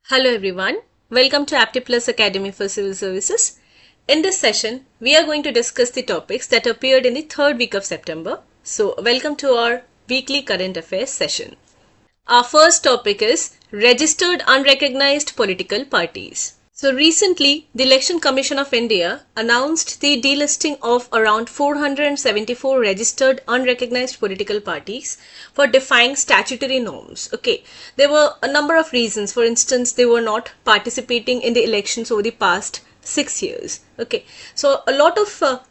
Hello everyone, welcome to APTI Plus Academy for Civil Services. In this session, we are going to discuss the topics that appeared in the third week of September. So, welcome to our weekly current affairs session. Our first topic is registered unrecognized political parties. So recently, the Election Commission of India announced the delisting of around 474 registered unrecognized political parties for defying statutory norms. Okay, there were a number of reasons. For instance, they were not participating in the elections over the past 6 years. Okay, so a lot of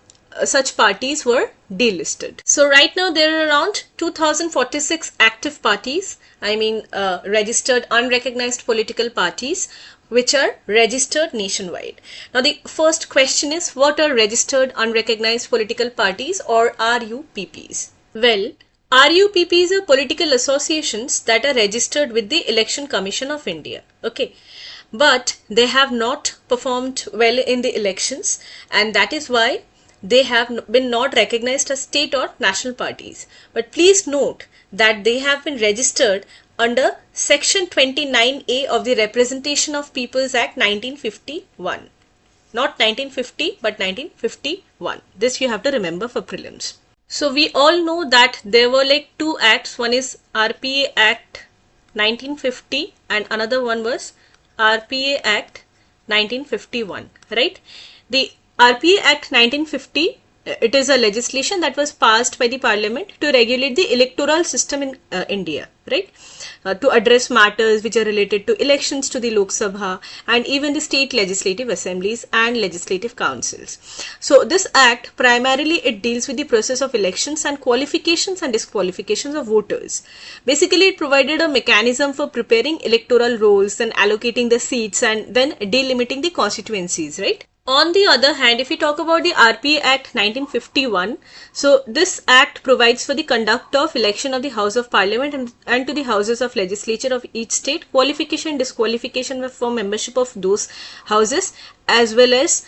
such parties were delisted. So right now there are around 2046 active parties, registered unrecognized political parties which are registered nationwide. Now the first question is, what are registered unrecognized political parties or RUPPs? Well, RUPPs are political associations that are registered with the Election Commission of India. Okay, but they have not performed well in the elections, and that is why they have been not recognized as state or national parties. But please note that they have been registered under Section 29A of the Representation of Peoples Act 1951. Not 1950 but 1951. This you have to remember for prelims. So we all know that there were like two acts. One is RPA Act 1950 and another one was RPA Act 1951, right? The RPA Act 1950, it is a legislation that was passed by the Parliament to regulate the electoral system in India, right? To address matters which are related to elections to the Lok Sabha and even the state legislative assemblies and legislative councils. So this act primarily it deals with the process of elections and qualifications and disqualifications of voters. Basically, it provided a mechanism for preparing electoral rolls and allocating the seats and then delimiting the constituencies, right? On the other hand, if we talk about the RPA Act 1951, so this act provides for the conduct of election of the House of Parliament and to the houses of legislature of each state, qualification and disqualification for membership of those houses, as well as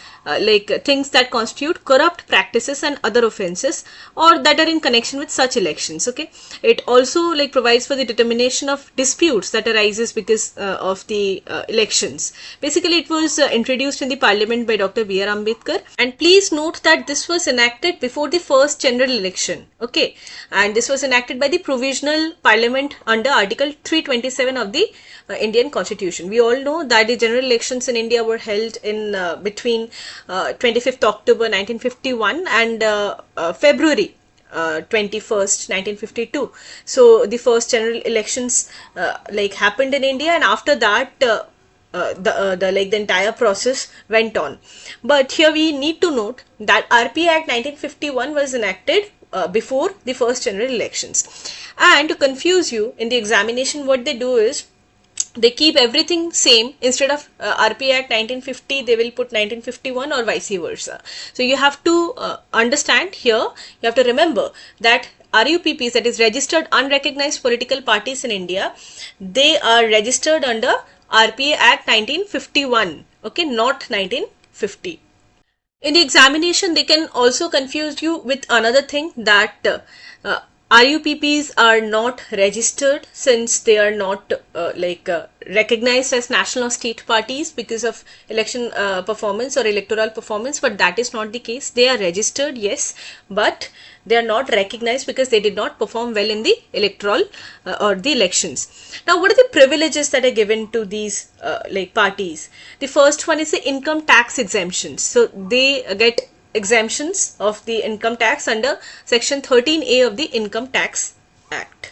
things that constitute corrupt practices and other offences or that are in connection with such elections. Okay, it also provides for the determination of disputes that arises because of the elections. Basically, it was introduced in the Parliament by Dr. B.R. Ambedkar, and please note that this was enacted before the first general election. Okay, and this was enacted by the Provisional Parliament under Article 327 of the Indian Constitution. We all know that the general elections in India were held in between 25th October 1951 and February 21st 1952. So the first general elections happened in India, and after that the entire process went on. But here we need to note that RPA Act 1951 was enacted before the first general elections. And to confuse you, in the examination what they do is they keep everything same. Instead of RPA Act 1950, they will put 1951 or vice versa. So you have to understand here, you have to remember that RUPPs, that is registered unrecognized political parties in India, they are registered under RPA Act 1951, okay, not 1950. In the examination, they can also confuse you with another thing, that RUPPs are not registered since they are not recognized as national or state parties because of election performance or electoral performance, but that is not the case. They are registered, yes, but they are not recognized because they did not perform well in the electoral or the elections. Now, what are the privileges that are given to these parties? The first one is the income tax exemptions. So they get exemptions of the income tax under Section 13A of the Income Tax Act.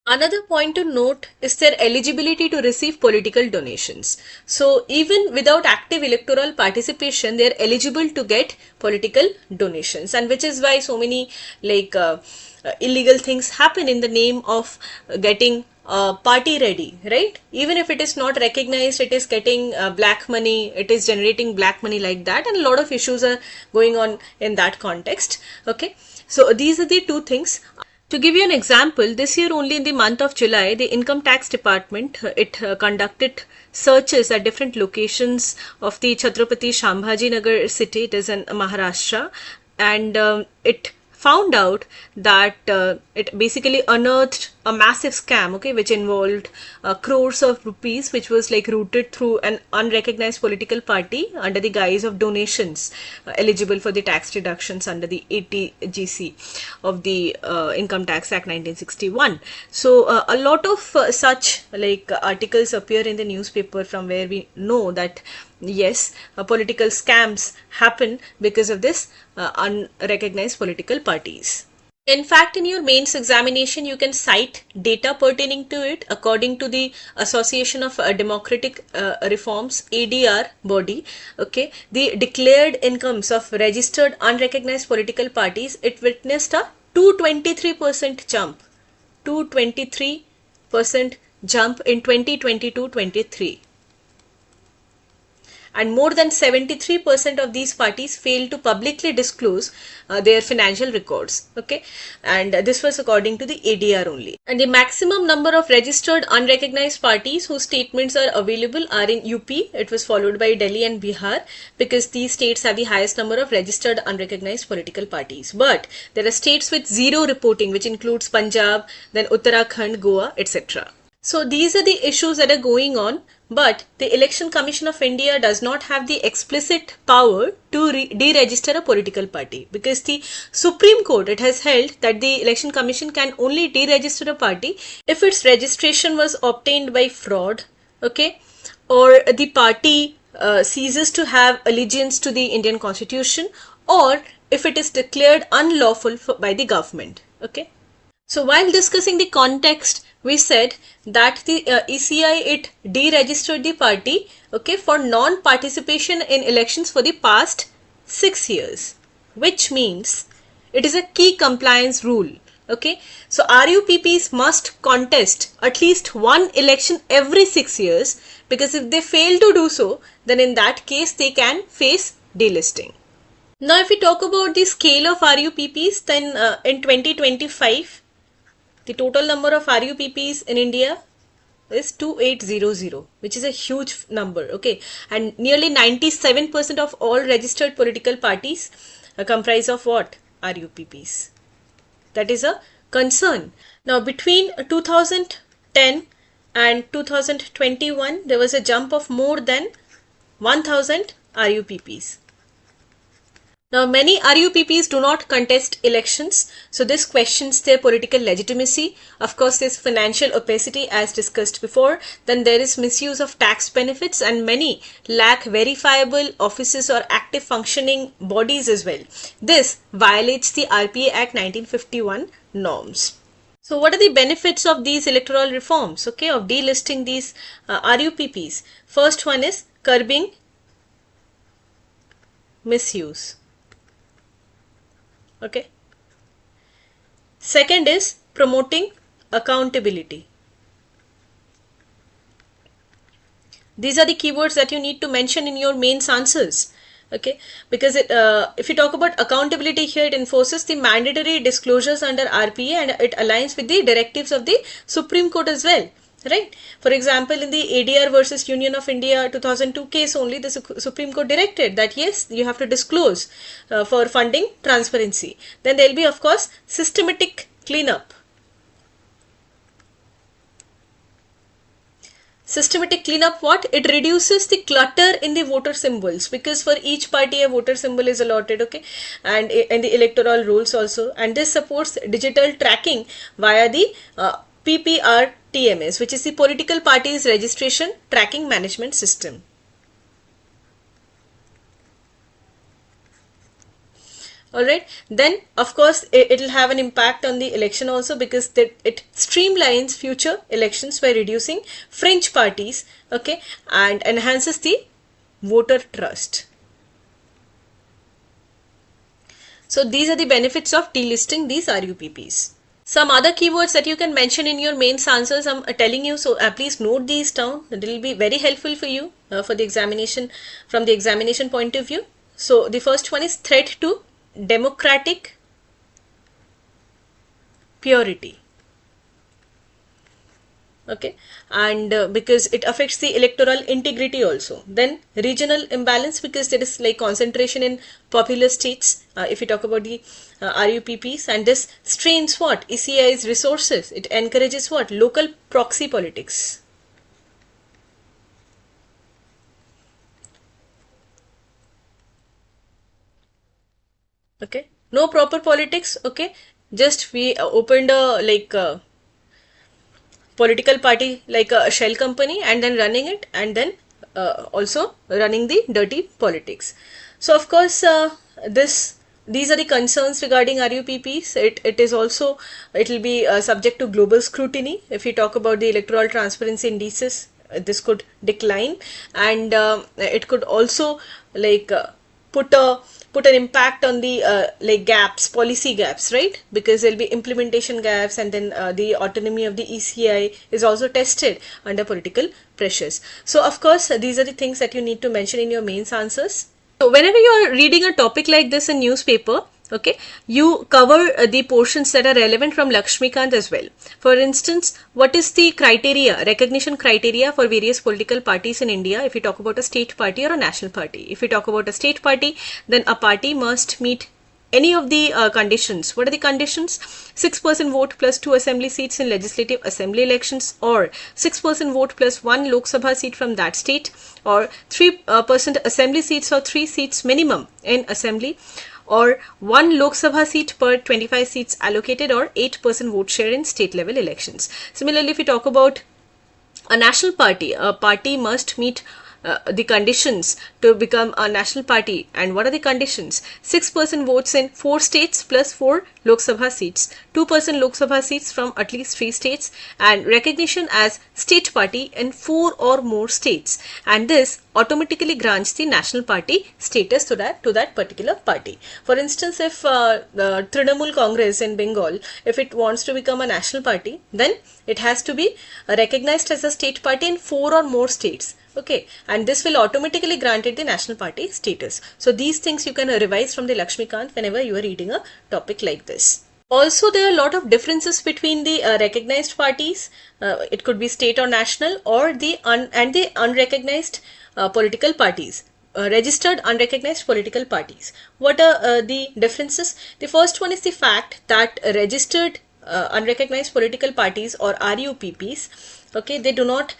Another point to note is their eligibility to receive political donations. So even without active electoral participation, they are eligible to get political donations, and which is why so many illegal things happen in the name of getting party ready, right? Even if it is not recognized, it is getting black money, it is generating black money like that, and a lot of issues are going on in that context. Okay, so these are the two things. To give you an example, this year only in the month of July, the Income Tax Department, it conducted searches at different locations of the Chhatrapati Shambhaji Nagar city, it is in Maharashtra, and it found out that it basically unearthed a massive scam, okay, which involved crores of rupees, which was like routed through an unrecognized political party under the guise of donations eligible for the tax deductions under the ATGC of the Income Tax Act 1961. So a lot of such like articles appear in the newspaper, from where we know that yes, political scams happen because of this unrecognized political parties. In fact, in your mains examination, you can cite data pertaining to it according to the Association of Democratic Reforms ADR body. Okay, the declared incomes of registered unrecognized political parties, it witnessed a 223% jump. 223% jump in 2022-23. And more than 73% of these parties failed to publicly disclose their financial records. Okay, and this was according to the ADR only. And the maximum number of registered unrecognized parties whose statements are available are in UP. It was followed by Delhi and Bihar, because these states have the highest number of registered unrecognized political parties. But there are states with zero reporting, which includes Punjab, then Uttarakhand, Goa, etc. So these are the issues that are going on, but the Election Commission of India does not have the explicit power to deregister a political party, because the Supreme Court, it has held that the Election Commission can only deregister a party if its registration was obtained by fraud, okay, or the party ceases to have allegiance to the Indian Constitution, or if it is declared unlawful by the government, okay. So while discussing the context, we said that the ECI, it deregistered the party, okay, for non-participation in elections for the past 6 years, which means it is a key compliance rule, okay. So RUPPs must contest at least one election every 6 years, because if they fail to do so, then in that case they can face delisting. Now if we talk about the scale of RUPPs, then in 2025, the total number of RUPPs in India is 2800, which is a huge number, okay, and nearly 97% of all registered political parties comprise of what? RUPPs. That is a concern. Now between 2010 and 2021, there was a jump of more than 1000 RUPPs. Now, many RUPPs do not contest elections, so this questions their political legitimacy. Of course, there's financial opacity as discussed before. Then there is misuse of tax benefits, and many lack verifiable offices or active functioning bodies as well. This violates the RPA Act 1951 norms. So what are the benefits of these electoral reforms, okay, of delisting these RUPPs? First one is curbing misuse. Okay. Second is promoting accountability. These are the keywords that you need to mention in your mains answers. Okay, because if you talk about accountability here, it enforces the mandatory disclosures under RPA, and it aligns with the directives of the Supreme Court as well. Right. For example, in the ADR versus Union of India 2002 case only, the Supreme Court directed that yes, you have to disclose for funding transparency. Then there will be, of course, systematic cleanup. Systematic cleanup, what? It reduces the clutter in the voter symbols, because for each party a voter symbol is allotted, okay, and in the electoral rules also, and this supports digital tracking via the PPRTMS, which is the Political Parties Registration Tracking Management System. Alright, then of course it will have an impact on the election also, because it streamlines future elections by reducing fringe parties, okay, and enhances the voter trust. So these are the benefits of delisting these RUPPs. Some other keywords that you can mention in your mains answers, I'm telling you, so please note these down. It will be very helpful for you for the examination, from the examination point of view. So the first one is threat to democratic purity. okay, and because it affects the electoral integrity also. Then regional imbalance, because there is like concentration in populous states, if you talk about the RUPPs, and this strains what ECI's resources. It encourages what local proxy politics. Okay, no proper politics. Okay, just we opened a political party like a shell company, and then running it, and then also running the dirty politics. So of course this these are the concerns regarding RUPPs. It is also, it will be subject to global scrutiny. If you talk about the electoral transparency indices, this could decline, and it could also like put a put an impact on the like gaps, policy gaps, right? Because there'll be implementation gaps, and then the autonomy of the ECI is also tested under political pressures. So of course these are the things that you need to mention in your mains answers. So whenever you are reading a topic like this in newspaper, okay, you cover the portions that are relevant from Lakshmikant as well. For instance, what is the criteria, recognition criteria for various political parties in India if you talk about a state party or a national party? If you talk about a state party, then a party must meet any of the conditions. What are the conditions? 6% vote plus 2 assembly seats in legislative assembly elections, or 6% vote plus 1 Lok Sabha seat from that state, or 3% assembly seats or 3 seats minimum in assembly, or 1 Lok Sabha seat per 25 seats allocated, or 8% vote share in state level elections. Similarly, if we talk about a national party, a party must meet the conditions to become a national party. And what are the conditions? 6% votes in 4 states plus 4 Lok Sabha seats, 2% Lok Sabha seats from at least 3 states, and recognition as state party in 4 or more states. And this automatically grants the national party status to that particular party. For instance, if the Trinamool Congress in Bengal, if it wants to become a national party, then it has to be recognized as a state party in 4 or more states. Okay, and this will automatically grant it the national party status. So these things you can revise from the Lakshmikant whenever you are reading a topic like this. Also, there are a lot of differences between the recognized parties. It could be state or national, or the unrecognized political parties. Registered unrecognized political parties. What are the differences? The first one is the fact that registered unrecognized political parties, or RUPPs, okay, they do not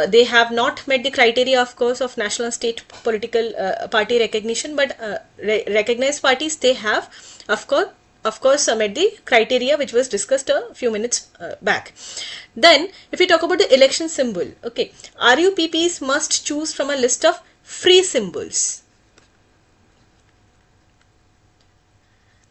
they have not met the criteria, of course, of national and state political party recognition, but recognized parties, they have of course met the criteria which was discussed a few minutes back. Then if we talk about the election symbol, okay, RUPPs must choose from a list of free symbols.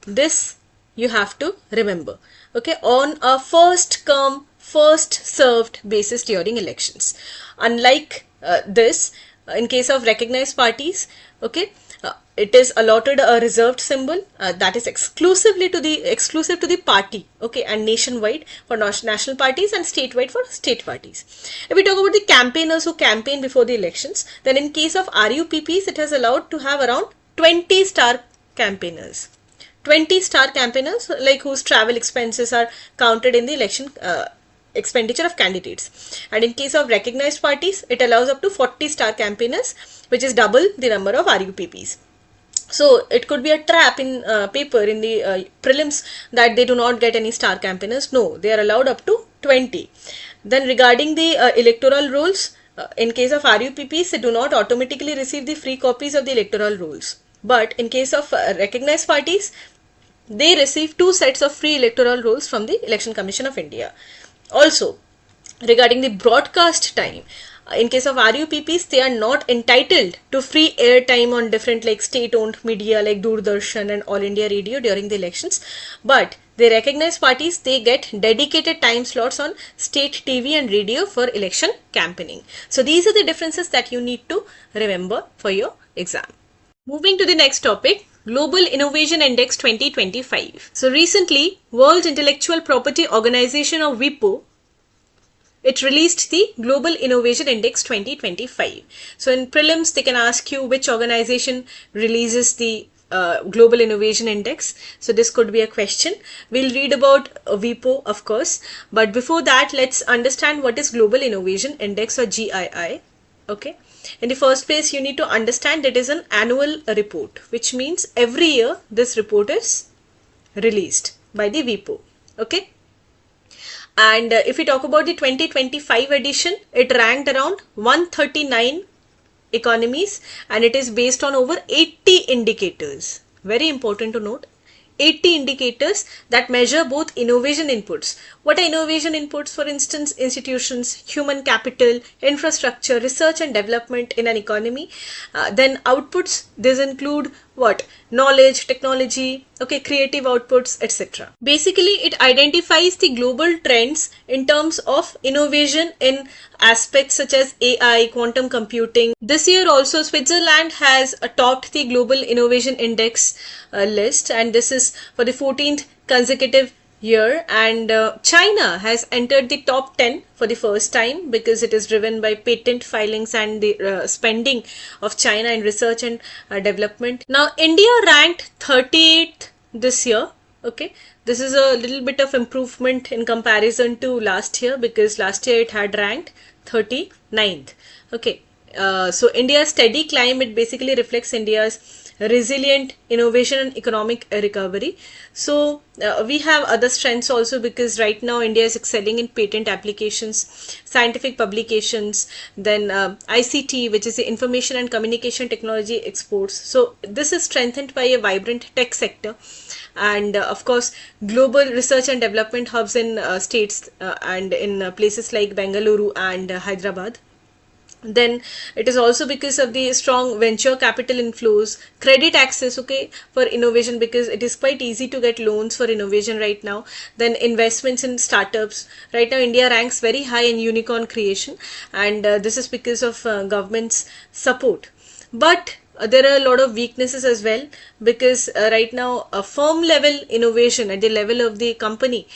This you have to remember, okay, on a first come first served basis during elections. Unlike this, in case of recognized parties, okay, it is allotted a reserved symbol that is exclusive to the party, okay, and nationwide for national parties and statewide for state parties. If we talk about the campaigners who campaign before the elections, then in case of RUPPs, it has allowed to have around 20 star campaigners. 20 star campaigners, like whose travel expenses are counted in the election expenditure of candidates. And in case of recognized parties, it allows up to 40 star campaigners, which is double the number of RUPPs. So it could be a trap in paper in the prelims that they do not get any star campaigners. No, they are allowed up to 20. Then regarding the electoral rolls, in case of RUPPs, they do not automatically receive the free copies of the electoral rolls. But in case of recognized parties, they receive 2 sets of free electoral rolls from the Election Commission of India. Also, regarding the broadcast time, in case of RUPPs, they are not entitled to free airtime on different like state-owned media like Doordarshan and All India Radio during the elections. But the recognized parties, they get dedicated time slots on state TV and radio for election campaigning. So these are the differences that you need to remember for your exam. Moving to the next topic, Global Innovation Index 2025. So recently, World Intellectual Property Organization, or WIPO, it released the Global Innovation Index 2025. So in prelims, they can ask you which organization releases the Global Innovation Index. So this could be a question. We'll read about WIPO, of course, but before that, let's understand what is Global Innovation Index, or GII. Okay. In the first place, you need to understand it is an annual report, which means every year this report is released by the WIPO. Okay. And if we talk about the 2025 edition, it ranked around 139 economies, and it is based on over 80 indicators. Very important to note, 80 indicators that measure both innovation inputs. What are innovation inputs? For instance, institutions, human capital, infrastructure, research and development in an economy. Then outputs, these include what? Knowledge, technology, okay, creative outputs, etc. Basically, it identifies the global trends in terms of innovation in aspects such as AI, quantum computing. This year also, Switzerland has topped the Global Innovation Index list, and this is for the 14th consecutive year. And China has entered the top 10 for the first time, because it is driven by patent filings and the spending of China in research and development. Now, India ranked 38th this year. Okay, this is a little bit of improvement in comparison to last year, because last year it had ranked 39th. Okay, so India's steady climb, it basically reflects India's resilient innovation and economic recovery. So we have other strengths also, because right now India is excelling in patent applications, scientific publications, then ICT, which is the information and communication technology exports. So this is strengthened by a vibrant tech sector, and of course global research and development hubs in states and in places like Bengaluru and Hyderabad. Then it is also because of the strong venture capital inflows, credit access, okay, for innovation, because it is quite easy to get loans for innovation right now. Then investments in startups. Right now India ranks very high in unicorn creation, and this is because of government's support. But there are a lot of weaknesses as well, because right now a firm level innovation at the level of the company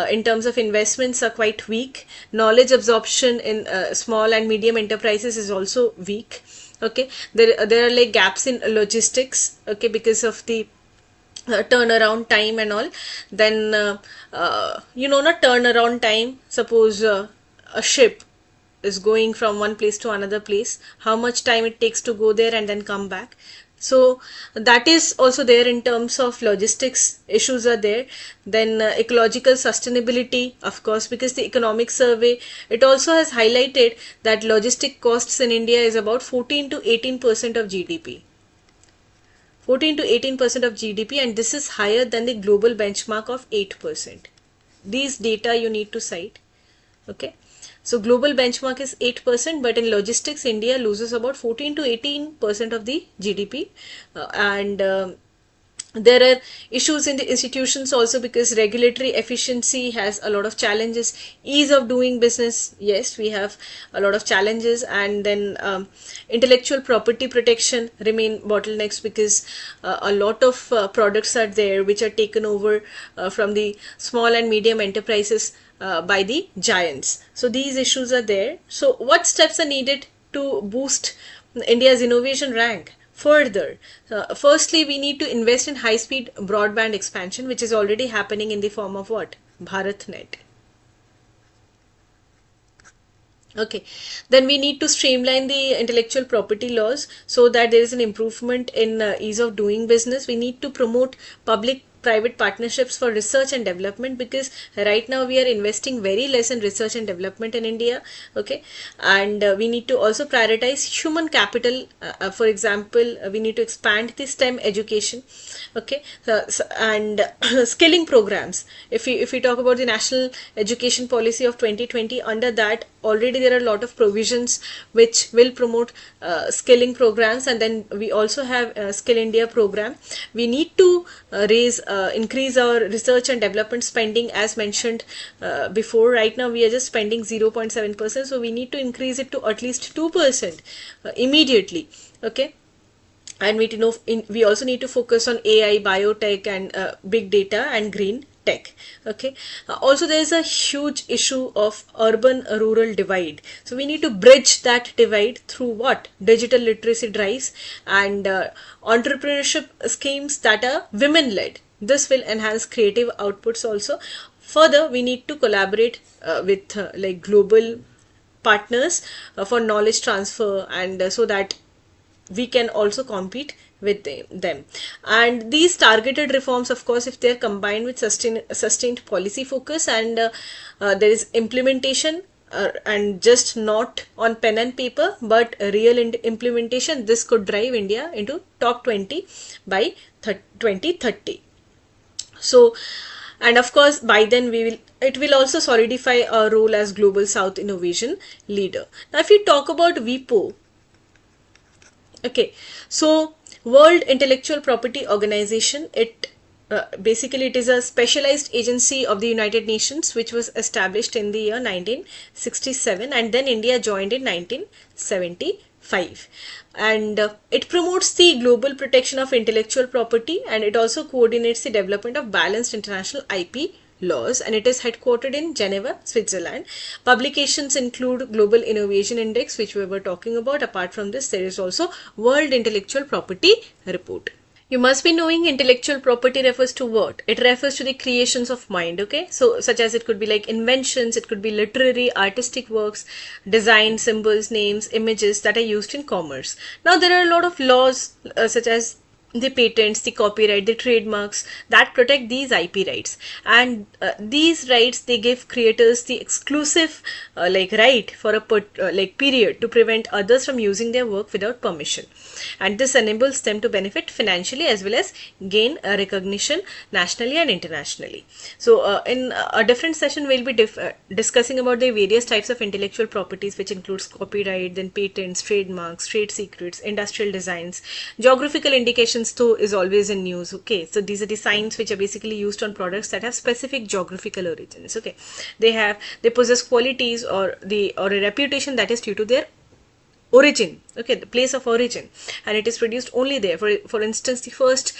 in terms of investments are quite weak. Knowledge absorption in small and medium enterprises is also weak. Okay, there are like gaps in logistics, okay, because of the turnaround time and all. Then not turnaround time, suppose a ship is going from one place to another place, how much time it takes to go there and then come back. So that is also there in terms of logistics, issues are there. Then ecological sustainability, of course, because the economic survey, it also has highlighted that logistic costs in India is about 14 to 18% of GDP. 14 to 18% of GDP, and this is higher than the global benchmark of 8%. These data you need to cite. Okay. So global benchmark is 8%, but in logistics, India loses about 14 to 18% of the GDP. And there are issues in the institutions also, because regulatory efficiency has a lot of challenges. Ease of doing business, yes, we have a lot of challenges. And then intellectual property protection remain bottlenecks, because a lot of products are there which are taken over from the small and medium enterprises by the giants. So these issues are there. So what steps are needed to boost India's innovation rank further? Firstly, we need to invest in high-speed broadband expansion, which is already happening in the form of what? BharatNet. Okay, then we need to streamline the intellectual property laws so that there is an improvement in ease of doing business. We need to promote public private partnerships for research and development, because right now we are investing very less in research and development in India. Okay, and we need to also prioritize human capital. For example, we need to expand the STEM education. Okay, and skilling programs. If we talk about the national education policy of 2020, under that already there are a lot of provisions which will promote skilling programs. And then we also have Skill India program. We need to increase our research and development spending, as mentioned before. Right now we are just spending 0.7%, so we need to increase it to at least 2% immediately. Okay, and we also need to focus on AI, biotech, and big data and green tech. Okay. Also, there is a huge issue of urban rural divide. So we need to bridge that divide through what? Digital literacy drives and entrepreneurship schemes that are women led. This will enhance creative outputs also. Further, we need to collaborate with like global partners for knowledge transfer and so that we can also compete with them. And these targeted reforms, of course, if they're combined with sustained policy focus and there is implementation and just not on pen and paper but real implementation, this could drive India into top 20 by 2030. So, and of course by then it will also solidify our role as global South innovation leader. Now if you talk about WIPO, okay, so World Intellectual Property Organization, basically it is a specialized agency of the United Nations which was established in the year 1967 and then India joined in 1975. And it promotes the global protection of intellectual property and it also coordinates the development of balanced international IP laws, and it is headquartered in Geneva, Switzerland. Publications include Global Innovation Index, which we were talking about. Apart from this, there is also World Intellectual Property Report. You must be knowing intellectual property refers to what? It refers to the creations of mind, okay? So, such as it could be like inventions, it could be literary, artistic works, design, symbols, names, images that are used in commerce. Now, there are a lot of laws such as the patents, the copyright, the trademarks that protect these IP rights, and these rights, they give creators the exclusive like right for a like period to prevent others from using their work without permission, and this enables them to benefit financially as well as gain recognition nationally and internationally. So in a different session we'll be discussing about the various types of intellectual properties, which includes copyright, then patents, trademarks, trade secrets, industrial designs, geographical indications though is always in news. Okay, so these are the signs which are basically used on products that have specific geographical origins. Okay, they possess qualities or a reputation that is due to their origin, okay, the place of origin, and it is produced only there. For instance, the first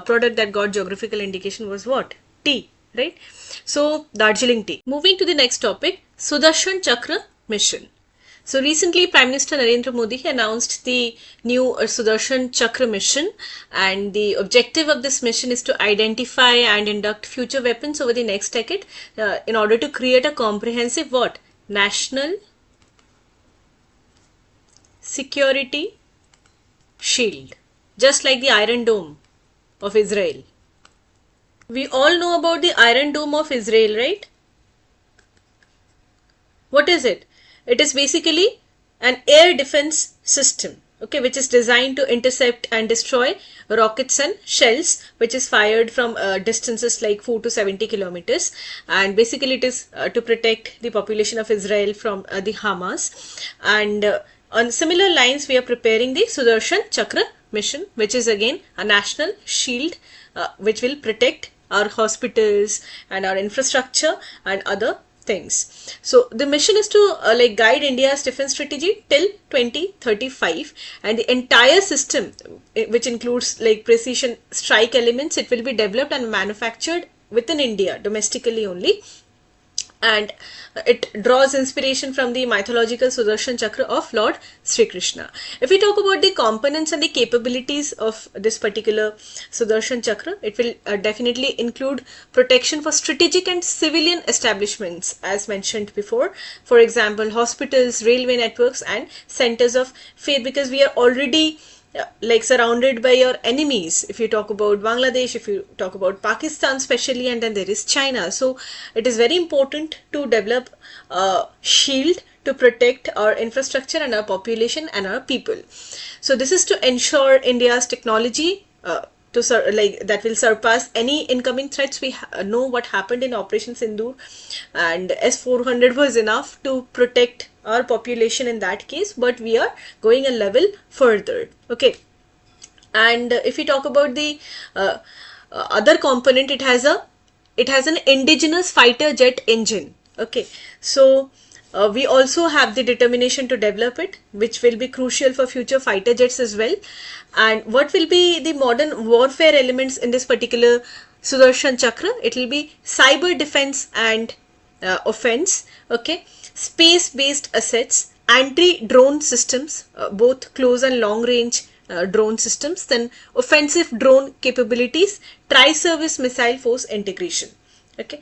product that got geographical indication was what? Tea, right? So Darjeeling tea. Moving to the next topic, Sudarshan Chakra mission. So recently Prime Minister Narendra Modi announced the new Sudarshan Chakra mission, and the objective of this mission is to identify and induct future weapons over the next decade in order to create a comprehensive what? National security shield, just like the Iron Dome of Israel. We all know about the Iron Dome of Israel, right? What is it? It is basically an air defense system, okay, which is designed to intercept and destroy rockets and shells, which is fired from distances like 4 to 70 kilometers, and basically it is to protect the population of Israel from the Hamas. And on similar lines, we are preparing the Sudarshan Chakra mission, which is again a national shield which will protect our hospitals and our infrastructure and other things. So the mission is to like guide India's defense strategy till 2035, and the entire system, which includes like precision strike elements, it will be developed and manufactured within India domestically only, and it draws inspiration from the mythological Sudarshan Chakra of Lord Sri Krishna. If we talk about the components and the capabilities of this particular Sudarshan Chakra, it will definitely include protection for strategic and civilian establishments, as mentioned before. For example, hospitals, railway networks, and centers of faith, because we are already like surrounded by your enemies. If you talk about Bangladesh, if you talk about Pakistan especially, and then there is China. So it is very important to develop a shield to protect our infrastructure and our population and our people. So this is to ensure India's technology that will surpass any incoming threats. We know what happened in Operation Sindoor, and S-400 was enough to protect our population in that case, but we are going a level further. Okay, and if we talk about the other component, it has an indigenous fighter jet engine. Okay, so we also have the determination to develop it, which will be crucial for future fighter jets as well. And what will be the modern warfare elements in this particular Sudarshan Chakra, it will be cyber defense and offense, okay, space-based assets, anti-drone systems, both close and long-range drone systems, then offensive drone capabilities, tri-service missile force integration, okay.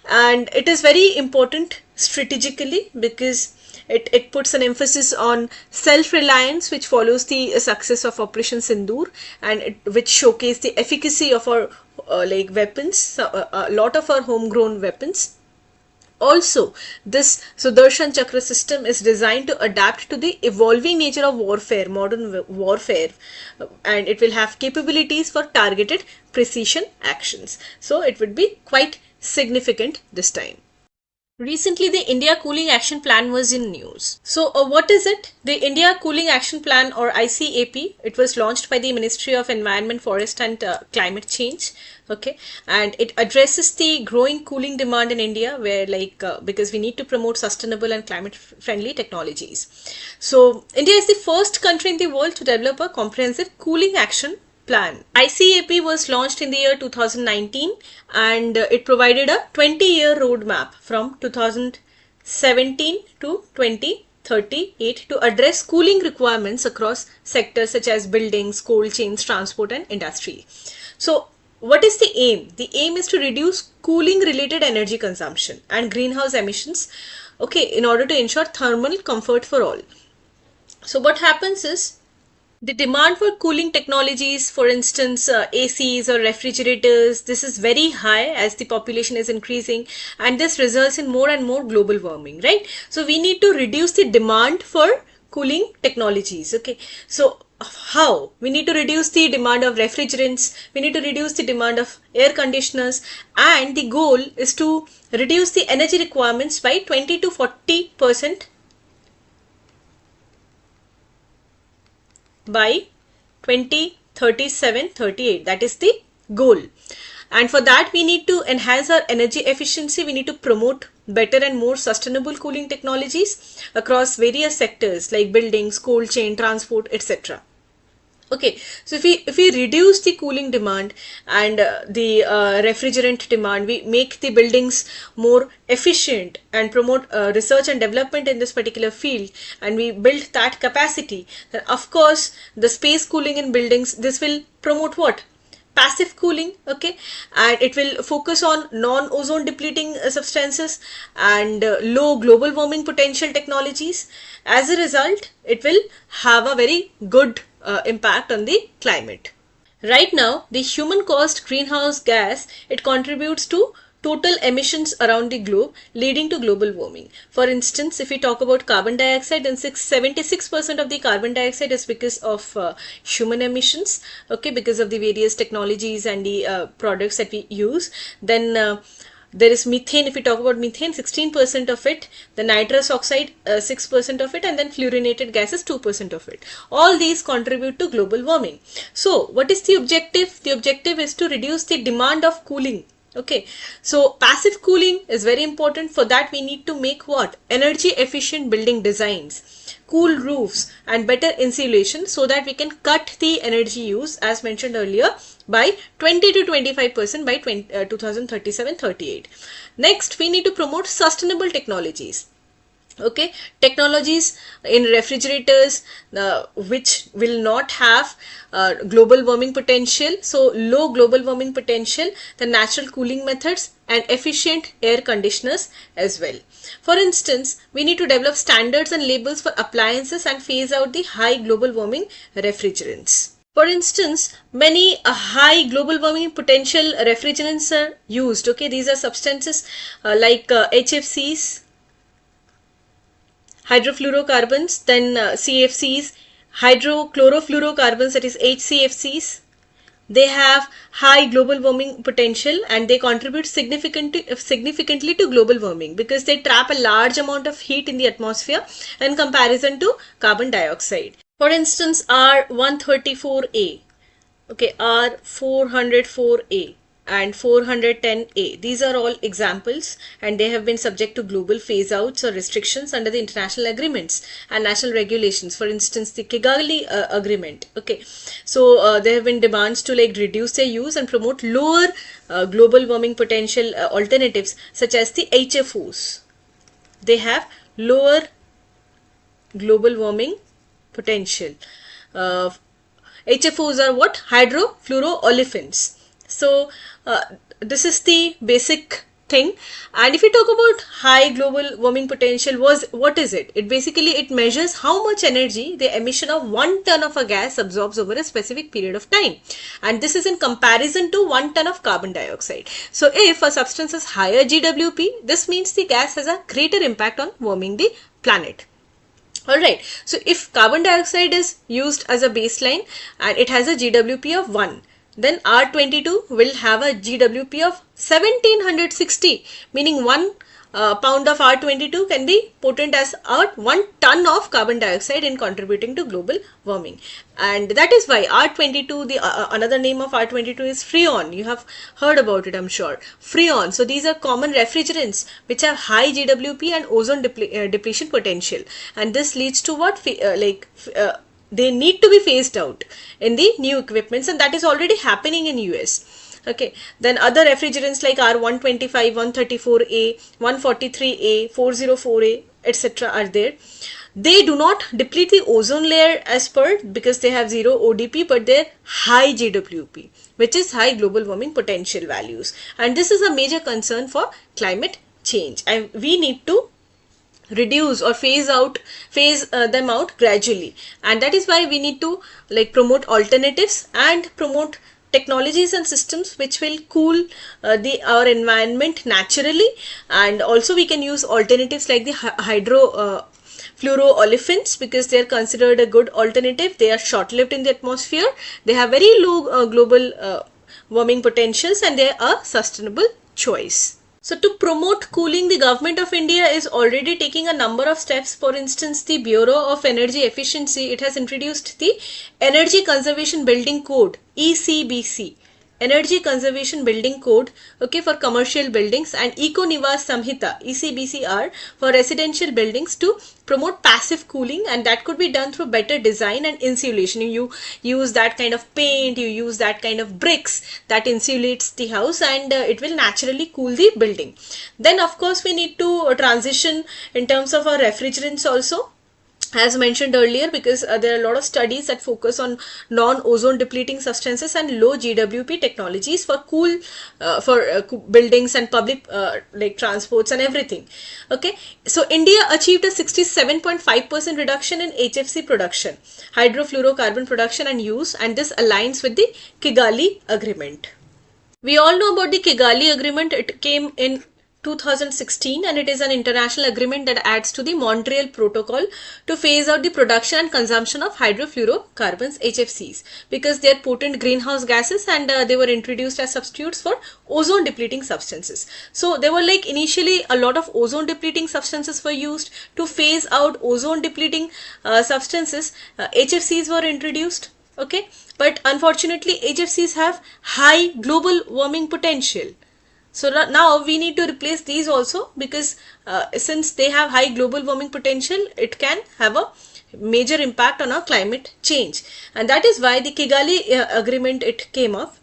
And it is very important strategically because it puts an emphasis on self-reliance, which follows the success of Operation Sindoor, and which showcase the efficacy of our like weapons, a lot of our homegrown weapons. Also, this Sudarshan Chakra system is designed to adapt to the evolving nature of warfare, modern warfare, and it will have capabilities for targeted precision actions. So, it would be quite significant this time. Recently, the India Cooling Action Plan was in news. So, what is it? The India Cooling Action Plan, or ICAP, it was launched by the Ministry of Environment, Forest and Climate Change. Okay, and it addresses the growing cooling demand in India, where because we need to promote sustainable and climate friendly technologies. So, India is the first country in the world to develop a comprehensive cooling action plan. ICAP was launched in the year 2019, and it provided a 20-year roadmap from 2017 to 2038 to address cooling requirements across sectors such as buildings, cold chains, transport and industry. So, what is the aim? The aim is to reduce cooling related energy consumption and greenhouse emissions, okay, in order to ensure thermal comfort for all. So, what happens is, the demand for cooling technologies, for instance, ACs or refrigerators, this is very high as the population is increasing, and this results in more and more global warming, right? So, we need to reduce the demand for cooling technologies, okay? So, how? We need to reduce the demand of refrigerants, we need to reduce the demand of air conditioners, and the goal is to reduce the energy requirements by 20 to 40% by 2037-38. That is the goal. And for that, we need to enhance our energy efficiency. We need to promote better and more sustainable cooling technologies across various sectors like buildings, cold chain, transport, etc. Okay, so if we reduce the cooling demand and the refrigerant demand, we make the buildings more efficient and promote research and development in this particular field, and we build that capacity, then of course the space cooling in buildings, this will promote what? Passive cooling, okay, and it will focus on non-ozone depleting substances and low global warming potential technologies. As a result, it will have a very good impact on the climate. Right now, the human caused greenhouse gas, it contributes to total emissions around the globe, leading to global warming. For instance, if we talk about carbon dioxide, then 76% of the carbon dioxide is because of human emissions, okay, because of the various technologies and the products that we use. Then there is methane. If we talk about methane, 16% of it, the nitrous oxide 6% of it, and then fluorinated gases 2% of it. All these contribute to global warming. So, what is the objective? The objective is to reduce the demand of cooling. Okay, so passive cooling is very important. For that, we need to make what? Energy efficient building designs, cool roofs and better insulation, so that we can cut the energy use as mentioned earlier by 20 to 25% by 2037-38. Next, we need to promote sustainable technologies. Okay, technologies in refrigerators which will not have global warming potential, so low global warming potential, the natural cooling methods and efficient air conditioners as well. For instance, we need to develop standards and labels for appliances and phase out the high global warming refrigerants. For instance, many high global warming potential refrigerants are used. Okay, these are substances like HFCs, hydrofluorocarbons, then CFCs, hydrochlorofluorocarbons, that is HCFCs. They have high global warming potential and they contribute significantly to global warming because they trap a large amount of heat in the atmosphere in comparison to carbon dioxide. For instance, R134A, okay, R404A and 410A. These are all examples, and they have been subject to global phase outs or restrictions under the international agreements and national regulations. For instance, the Kigali agreement. Okay, so there have been demands to like reduce their use and promote lower global warming potential alternatives such as the HFOs. They have lower global warming potential. HFOs are what? Hydrofluoroolefins. So this is the basic thing. And if we talk about high global warming potential, what is it? It measures how much energy the emission of 1 ton of a gas absorbs over a specific period of time, and this is in comparison to 1 ton of carbon dioxide. So if a substance has higher GWP, this means the gas has a greater impact on warming the planet. Alright, so if carbon dioxide is used as a baseline and it has a GWP of 1, then R22 will have a GWP of 1760, meaning 1 pound of R22 can be potent as 1 ton of carbon dioxide in contributing to global warming. And that is why R22, the another name of R22 is Freon. You have heard about it, I'm sure. Freon. So these are common refrigerants which have high GWP and ozone depletion potential. And this leads to what? They need to be phased out in the new equipments, and that is already happening in US. Okay, then other refrigerants like R125, 134A, 143A, 404A, etc. are there. They do not deplete the ozone layer as per, because they have zero ODP, but they're high GWP, which is high global warming potential values. And this is a major concern for climate change, and we need to reduce or phase them out gradually. And that is why we need to like promote alternatives and promote technologies and systems which will cool our environment naturally. And also we can use alternatives like the hydrofluoroolefins, because they are considered a good alternative. They are short-lived in the atmosphere, they have very low global warming potentials, and they are a sustainable choice. So to promote cooling, the Government of India is already taking a number of steps. For instance, the Bureau of Energy Efficiency, it has introduced the Energy Conservation Building Code, ECBC. Energy Conservation Building Code, okay, for commercial buildings, and Eco Niwas Samhita, ECBCR, for residential buildings to promote passive cooling, and that could be done through better design and insulation. You use that kind of paint, you use that kind of bricks that insulates the house, and it will naturally cool the building. Then of course we need to transition in terms of our refrigerants also, as mentioned earlier, because there are a lot of studies that focus on non-ozone depleting substances and low GWP technologies for buildings and public like transports and everything. Okay, so India achieved a 67.5% reduction in HFC production, hydrofluorocarbon production and use, and this aligns with the Kigali Agreement. We all know about the Kigali Agreement. It came in 2016, and it is an international agreement that adds to the Montreal Protocol to phase out the production and consumption of hydrofluorocarbons, HFCs, because they are potent greenhouse gases, and they were introduced as substitutes for ozone depleting substances. So there were like initially a lot of ozone depleting substances were used. To phase out ozone depleting substances, HFCs were introduced. Okay, but unfortunately HFCs have high global warming potential. So now we need to replace these also, because since they have high global warming potential, it can have a major impact on our climate change. And that is why the Kigali Agreement, it came up.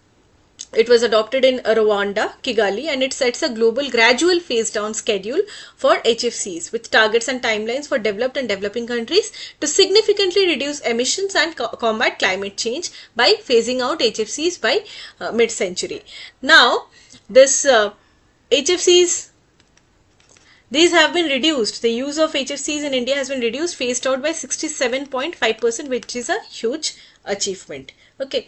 It was adopted in Rwanda, Kigali, and it sets a global gradual phase down schedule for HFCs with targets and timelines for developed and developing countries to significantly reduce emissions and combat climate change by phasing out HFCs by mid-century. Now, this HFCs, these have been reduced. The use of HFCs in India has been reduced, phased out by 67.5%, which is a huge achievement. Okay.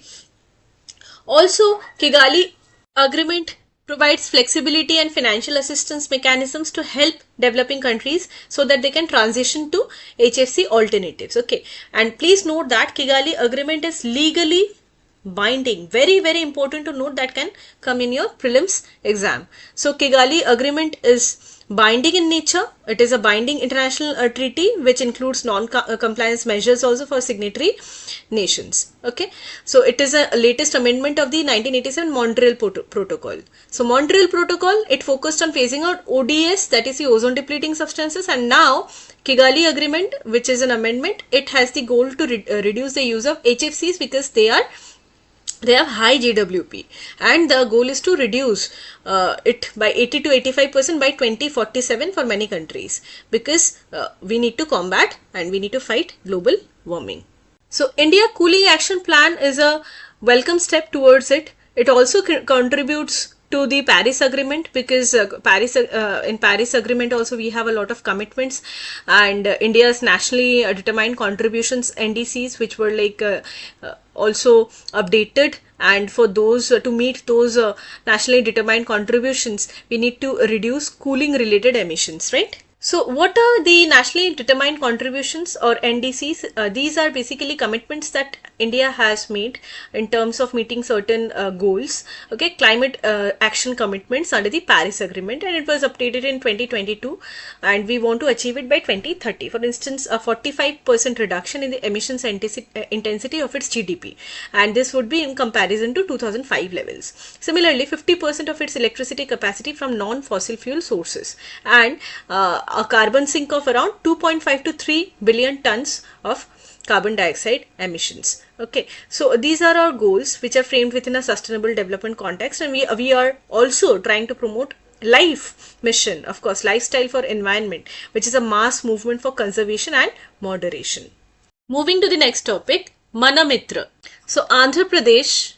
Also, Kigali Agreement provides flexibility and financial assistance mechanisms to help developing countries so that they can transition to HFC alternatives. Okay. And please note that Kigali Agreement is legally binding. Very, very important to note, that can come in your prelims exam. So Kigali Agreement is binding in nature. It is a binding international treaty which includes non-compliance measures also for signatory nations. Okay, so it is a latest amendment of the 1987 Montreal Protocol. So Montreal Protocol, it focused on phasing out ODS, that is the ozone depleting substances, and now Kigali Agreement, which is an amendment, it has the goal to reduce the use of HFCs because they have high GWP, and the goal is to reduce it by 80 to 85% by 2047 for many countries, because we need to combat and we need to fight global warming. So India Cooling Action Plan is a welcome step towards it. It also contributes to the Paris Agreement, because in Paris Agreement also we have a lot of commitments, and India's nationally determined contributions, NDCs, which were like also updated, and for those to meet those nationally determined contributions, we need to reduce cooling related emissions, right? So what are the nationally determined contributions, or NDCs? These are basically commitments that India has made in terms of meeting certain goals, okay, climate action commitments under the Paris Agreement, and it was updated in 2022, and we want to achieve it by 2030. For instance, a 45% reduction in the emissions intensity of its GDP, and this would be in comparison to 2005 levels. Similarly, 50% of its electricity capacity from non-fossil fuel sources, and a carbon sink of around 2.5 to 3 billion tons of carbon dioxide emissions. Okay, so these are our goals which are framed within a sustainable development context, and we are also trying to promote life mission, of course, lifestyle for environment, which is a mass movement for conservation and moderation. Moving to the next topic, Manamitra. So Andhra Pradesh,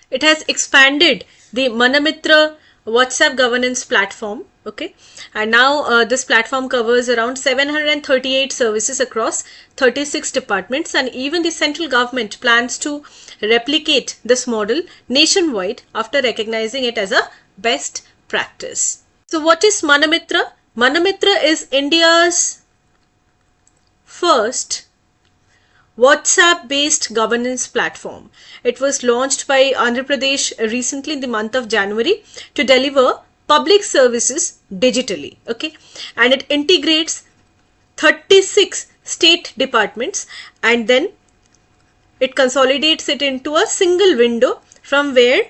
it has expanded the Manamitra WhatsApp governance platform. Okay, and now this platform covers around 738 services across 36 departments, and even the central government plans to replicate this model nationwide after recognizing it as a best practice. So what is Manamitra? Manamitra is India's first WhatsApp-based governance platform. It was launched by Andhra Pradesh recently in the month of January to deliver public services digitally, okay, and it integrates 36 state departments, and then it consolidates it into a single window from where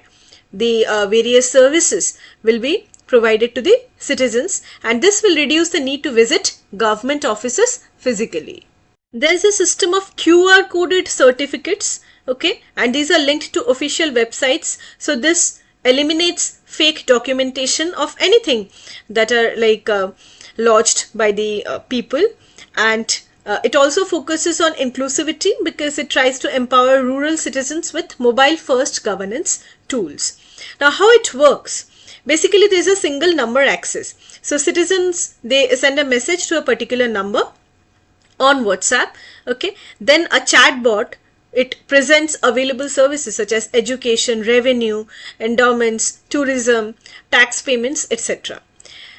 the various services will be provided to the citizens, and this will reduce the need to visit government offices physically. There is a system of QR coded certificates, okay, and these are linked to official websites, so this eliminates fake documentation of anything that are like lodged by the people, and it also focuses on inclusivity because it tries to empower rural citizens with mobile first governance tools. Now how it works? Basically there is a single number access. So citizens, they send a message to a particular number on WhatsApp, okay, then a chat bot, it presents available services such as education, revenue, endowments, tourism, tax payments, etc.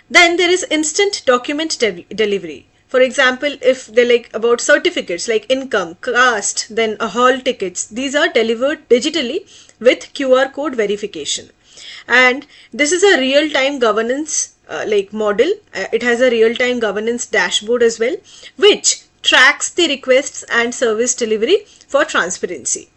Then there is instant document delivery. For example, if they like about certificates like income, caste, then hall tickets, these are delivered digitally with QR code verification. And this is a real-time governance like model. It has a real-time governance dashboard as well, which tracks the requests and service delivery for transparency.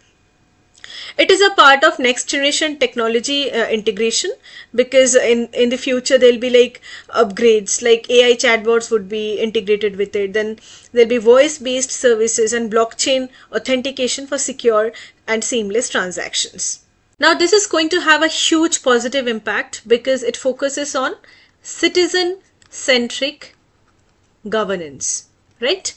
It is a part of next generation technology integration, because in the future there will be like upgrades, like AI chatbots would be integrated with it, then there will be voice based services and blockchain authentication for secure and seamless transactions. Now this is going to have a huge positive impact because it focuses on citizen centric governance, right?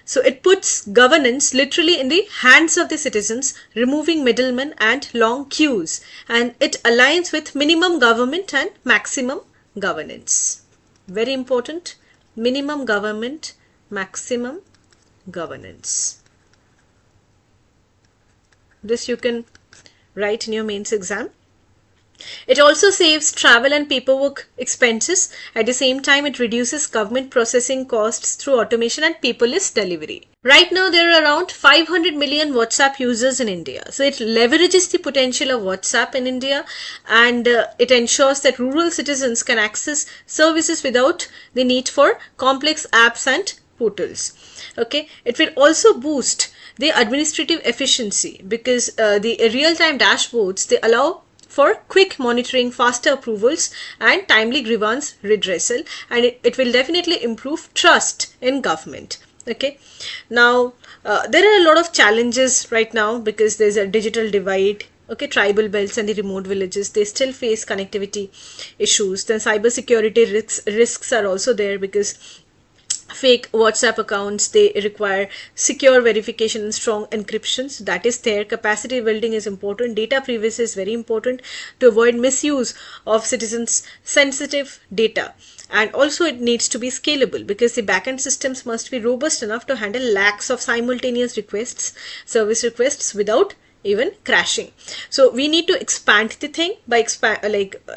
So it puts governance literally in the hands of the citizens, removing middlemen and long queues, and it aligns with minimum government and maximum governance. Very important, minimum government, maximum governance. This you can write in your mains exam. It also saves travel and paperwork expenses. At the same time, it reduces government processing costs through automation and paperless delivery. Right now, there are around 500 million WhatsApp users in India. So it leverages the potential of WhatsApp in India, and it ensures that rural citizens can access services without the need for complex apps and portals. Okay, it will also boost the administrative efficiency because the real-time dashboards, they allow for quick monitoring, faster approvals, and timely grievance redressal, and it will definitely improve trust in government. Okay, now there are a lot of challenges right now because there's a digital divide. Okay, tribal belts and the remote villages, they still face connectivity issues. Then cyber security risks are also there because fake WhatsApp accounts, they require secure verification and strong encryptions. That is there. Capacity building is important. Data privacy is very important to avoid misuse of citizens' sensitive data. And also it needs to be scalable because the backend systems must be robust enough to handle lakhs of simultaneous service requests without even crashing. So we need to expand the thing by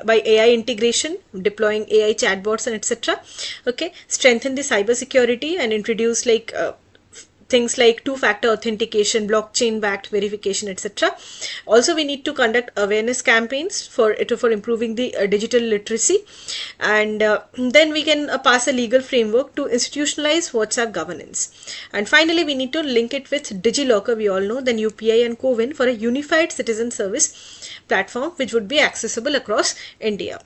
by AI integration, deploying AI chatbots and etc. Okay, strengthen the cyber security and introduce things like two-factor authentication, blockchain-backed verification, etc. Also, we need to conduct awareness campaigns for improving the digital literacy, and then we can pass a legal framework to institutionalize WhatsApp governance. And finally, we need to link it with DigiLocker, we all know, then UPI and CoWIN for a unified citizen service platform which would be accessible across India.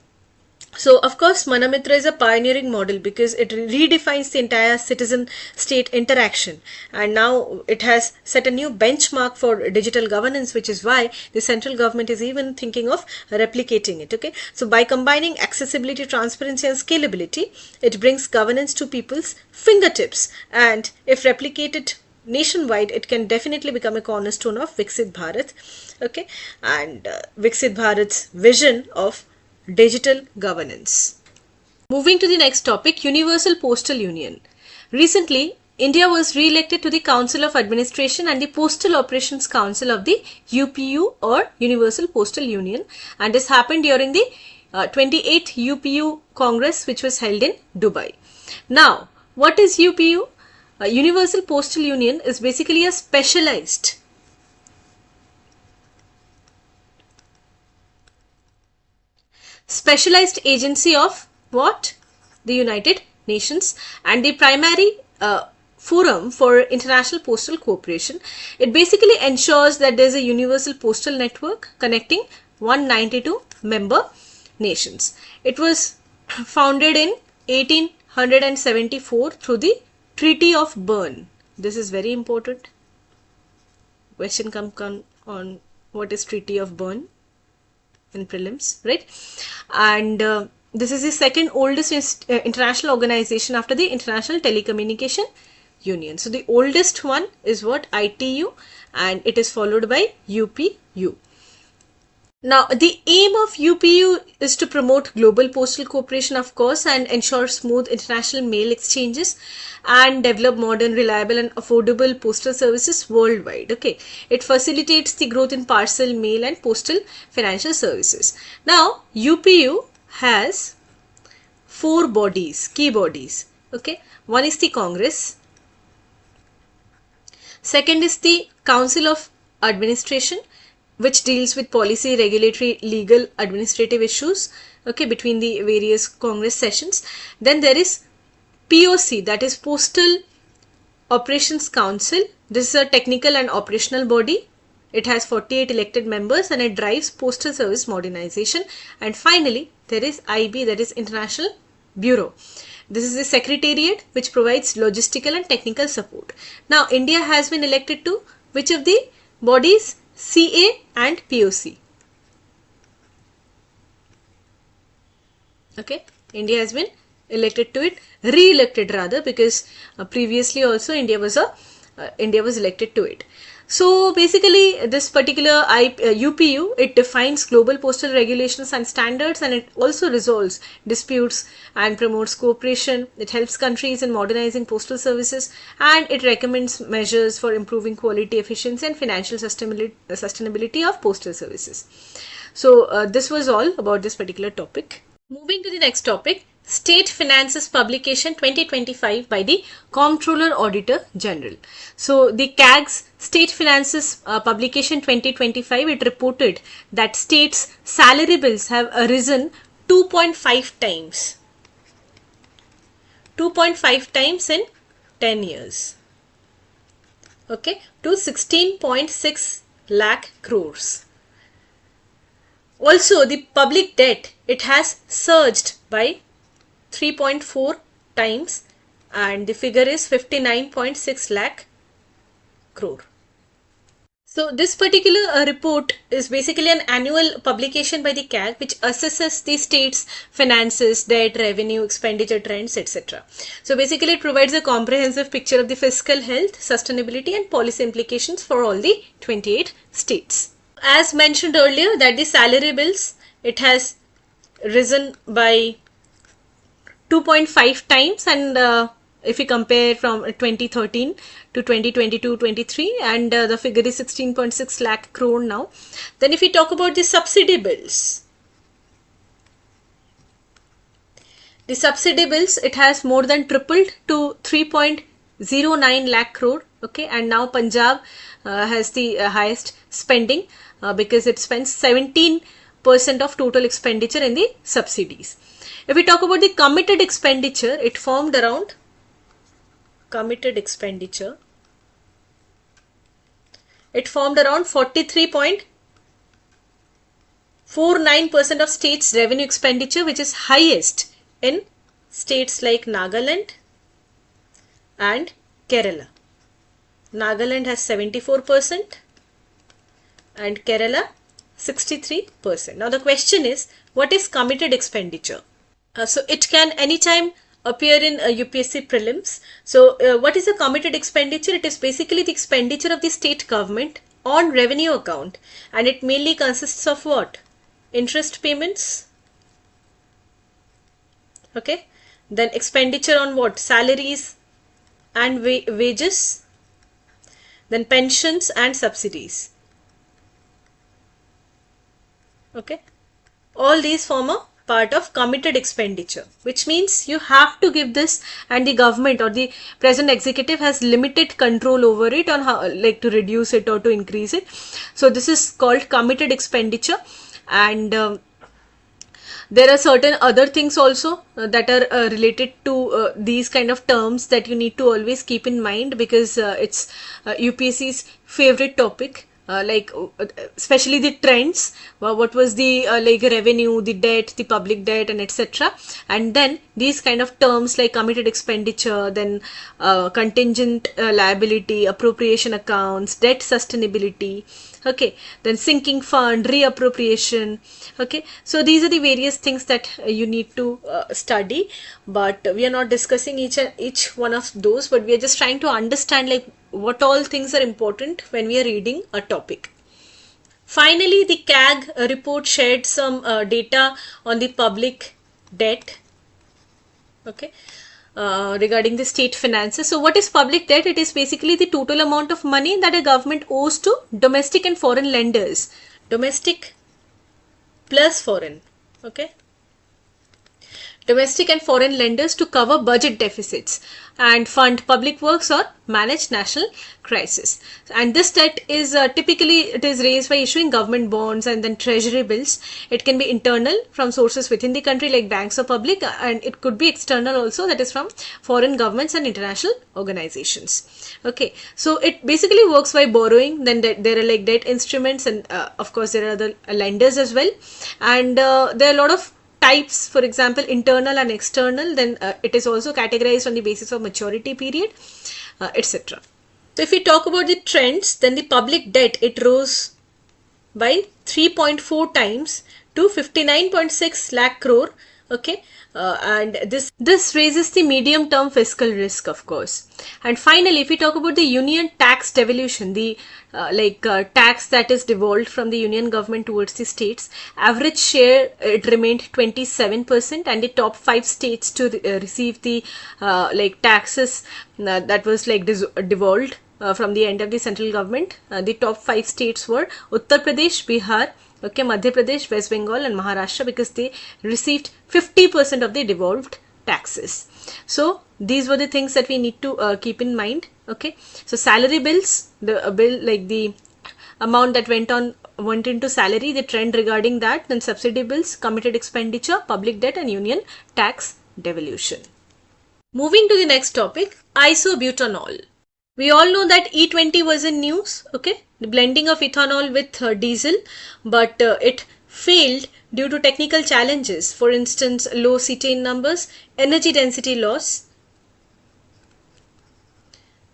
So, of course, Manamitra is a pioneering model because it redefines the entire citizen-state interaction, and now it has set a new benchmark for digital governance, which is why the central government is even thinking of replicating it. Okay, so by combining accessibility, transparency and scalability, it brings governance to people's fingertips, and if replicated nationwide, it can definitely become a cornerstone of Viksit Bharat. Okay, and Viksit Bharat's vision of digital governance. Moving to the next topic, Universal Postal Union. Recently, India was re-elected to the Council of Administration and the Postal Operations Council of the UPU or Universal Postal Union, and this happened during the 28th UPU Congress, which was held in Dubai. Now, what is UPU? Universal Postal Union is basically a specialized agency of what? The United Nations, and the primary forum for international postal cooperation. It basically ensures that there is a universal postal network connecting 192 member nations. It was founded in 1874 through the Treaty of Bern. This is very important. Question come on what is Treaty of Bern in prelims, right? And this is the second oldest international organization after the International Telecommunication Union. So the oldest one is what? ITU, and it is followed by UPU. Now, the aim of UPU is to promote global postal cooperation, of course, and ensure smooth international mail exchanges and develop modern, reliable and affordable postal services worldwide. Okay, it facilitates the growth in parcel, mail and postal financial services. Now, UPU has four bodies, key bodies. Okay, one is the Congress. Second is the Council of Administration, which deals with policy, regulatory, legal, administrative issues, okay, between the various Congress sessions. Then there is POC, that is Postal Operations Council. This is a technical and operational body. It has 48 elected members and it drives postal service modernization. And finally, there is IB, that is International Bureau. This is the secretariat which provides logistical and technical support. Now, India has been elected to which of the bodies? CA and POC. Okay, India has been elected to it, re-elected rather, because previously also India was elected to it. So basically this particular UPU, it defines global postal regulations and standards, and it also resolves disputes and promotes cooperation. It helps countries in modernizing postal services, and it recommends measures for improving quality, efficiency and financial sustainability of postal services. So this was all about this particular topic. Moving to the next topic, State Finances Publication 2025 by the Comptroller Auditor General. So the CAG's State Finances Publication 2025, it reported that states' salary bills have risen 2.5 times. 2.5 times in 10 years. Okay, to 16.6 lakh crores. Also, the public debt, it has surged by 3.4 times and the figure is 59.6 lakh crore. So this particular report is basically an annual publication by the CAG which assesses the state's finances, debt, revenue, expenditure trends, etc. So basically it provides a comprehensive picture of the fiscal health, sustainability and policy implications for all the 28 states. As mentioned earlier that the salary bills, it has risen by 2.5 times and if we compare from 2013 to 2022-23 and the figure is 16.6 lakh crore now. Then if we talk about the subsidy bills, it has more than tripled to 3.09 lakh crore. Okay, and now Punjab has the highest spending because it spends 17% of total expenditure in the subsidies. If we talk about the committed expenditure, it formed around 43.49% of states' revenue expenditure, which is highest in states like Nagaland and Kerala. Nagaland has 74% and Kerala 63%. Now the question is, what is committed expenditure? So it can anytime appear in UPSC prelims. So what is a committed expenditure? It is basically the expenditure of the state government on revenue account and it mainly consists of what? Interest payments. Okay. Then expenditure on what? Salaries and wages. Then pensions and subsidies. Okay. All these form a part of committed expenditure, which means you have to give this and the government or the present executive has limited control over it on how like to reduce it or to increase it. So this is called committed expenditure and there are certain other things also that are related to these kind of terms that you need to always keep in mind because it's UPSC's favorite topic. Especially the trends, what was the like revenue, the debt, the public debt and etc. And then these kind of terms like committed expenditure, then contingent liability, appropriation accounts, debt sustainability, okay, then sinking fund, reappropriation, okay. So these are the various things that you need to study, but we are not discussing each one of those, but we are just trying to understand like what all things are important when we are reading a topic. Finally, the CAG report shared some data on the public debt, okay, regarding the state finances. So what is public debt? It is basically the total amount of money that a government owes to domestic and foreign lenders. Domestic plus foreign, okay. Domestic and foreign lenders to cover budget deficits and fund public works or manage national crisis. And this debt is typically it is raised by issuing government bonds and then treasury bills. It can be internal from sources within the country like banks or public, and it could be external also, that is from foreign governments and international organizations. Okay, so it basically works by borrowing. Then there are like debt instruments and of course there are other lenders as well, and there are a lot of types, for example internal and external. Then it is also categorized on the basis of maturity period, etc. So if we talk about the trends, then the public debt, it rose by 3.4 times to 59.6 lakh crore, okay. And this raises the medium term fiscal risk, of course. And finally, if we talk about the union tax devolution, the tax that is devolved from the union government towards the states, average share it remained 27%, and the top 5 states to receive the taxes that was devolved from the end of the central government, the top 5 states were Uttar Pradesh, Bihar, Okay, Madhya Pradesh, West Bengal and Maharashtra, because they received 50% of the devolved taxes. So these were the things that we need to keep in mind. Okay, so salary bills, the bill, like the amount that went into salary, the trend regarding that, then subsidy bills, committed expenditure, public debt and union tax devolution. Moving to the next topic, isobutanol. We all know that E20 was in news, okay, the blending of ethanol with diesel, but it failed due to technical challenges, for instance low cetane numbers, energy density loss.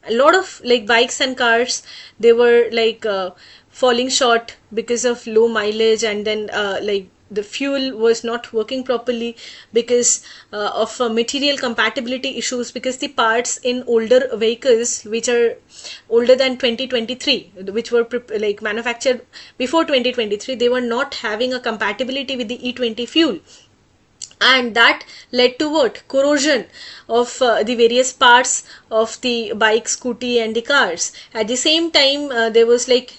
A lot of like bikes and cars, they were like falling short because of low mileage, and then like the fuel was not working properly because of material compatibility issues, because the parts in older vehicles which are older than 2023, which were like manufactured before 2023, they were not having a compatibility with the E20 fuel, and that led to what? Corrosion of the various parts of the bike, scooty and the cars. At the same time there was like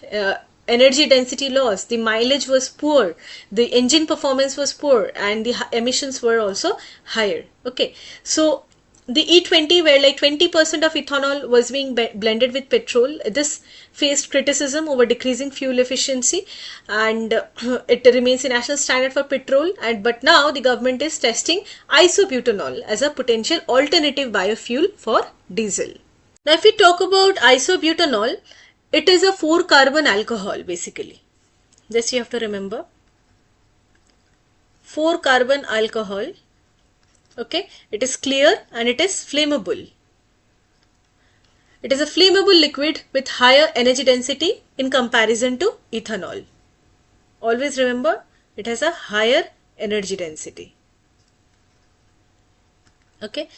energy density loss, the mileage was poor, the engine performance was poor, and the emissions were also higher. Okay, so the E20, where like 20% of ethanol was being blended with petrol, this faced criticism over decreasing fuel efficiency, and it remains the national standard for petrol, and but now the government is testing isobutanol as a potential alternative biofuel for diesel. Now if we talk about isobutanol, it is a 4-carbon alcohol basically. This you have to remember. 4-carbon alcohol. Okay, it is clear and it is flammable. It is a flammable liquid with higher energy density in comparison to ethanol. Always remember, it has a higher energy density. Okay,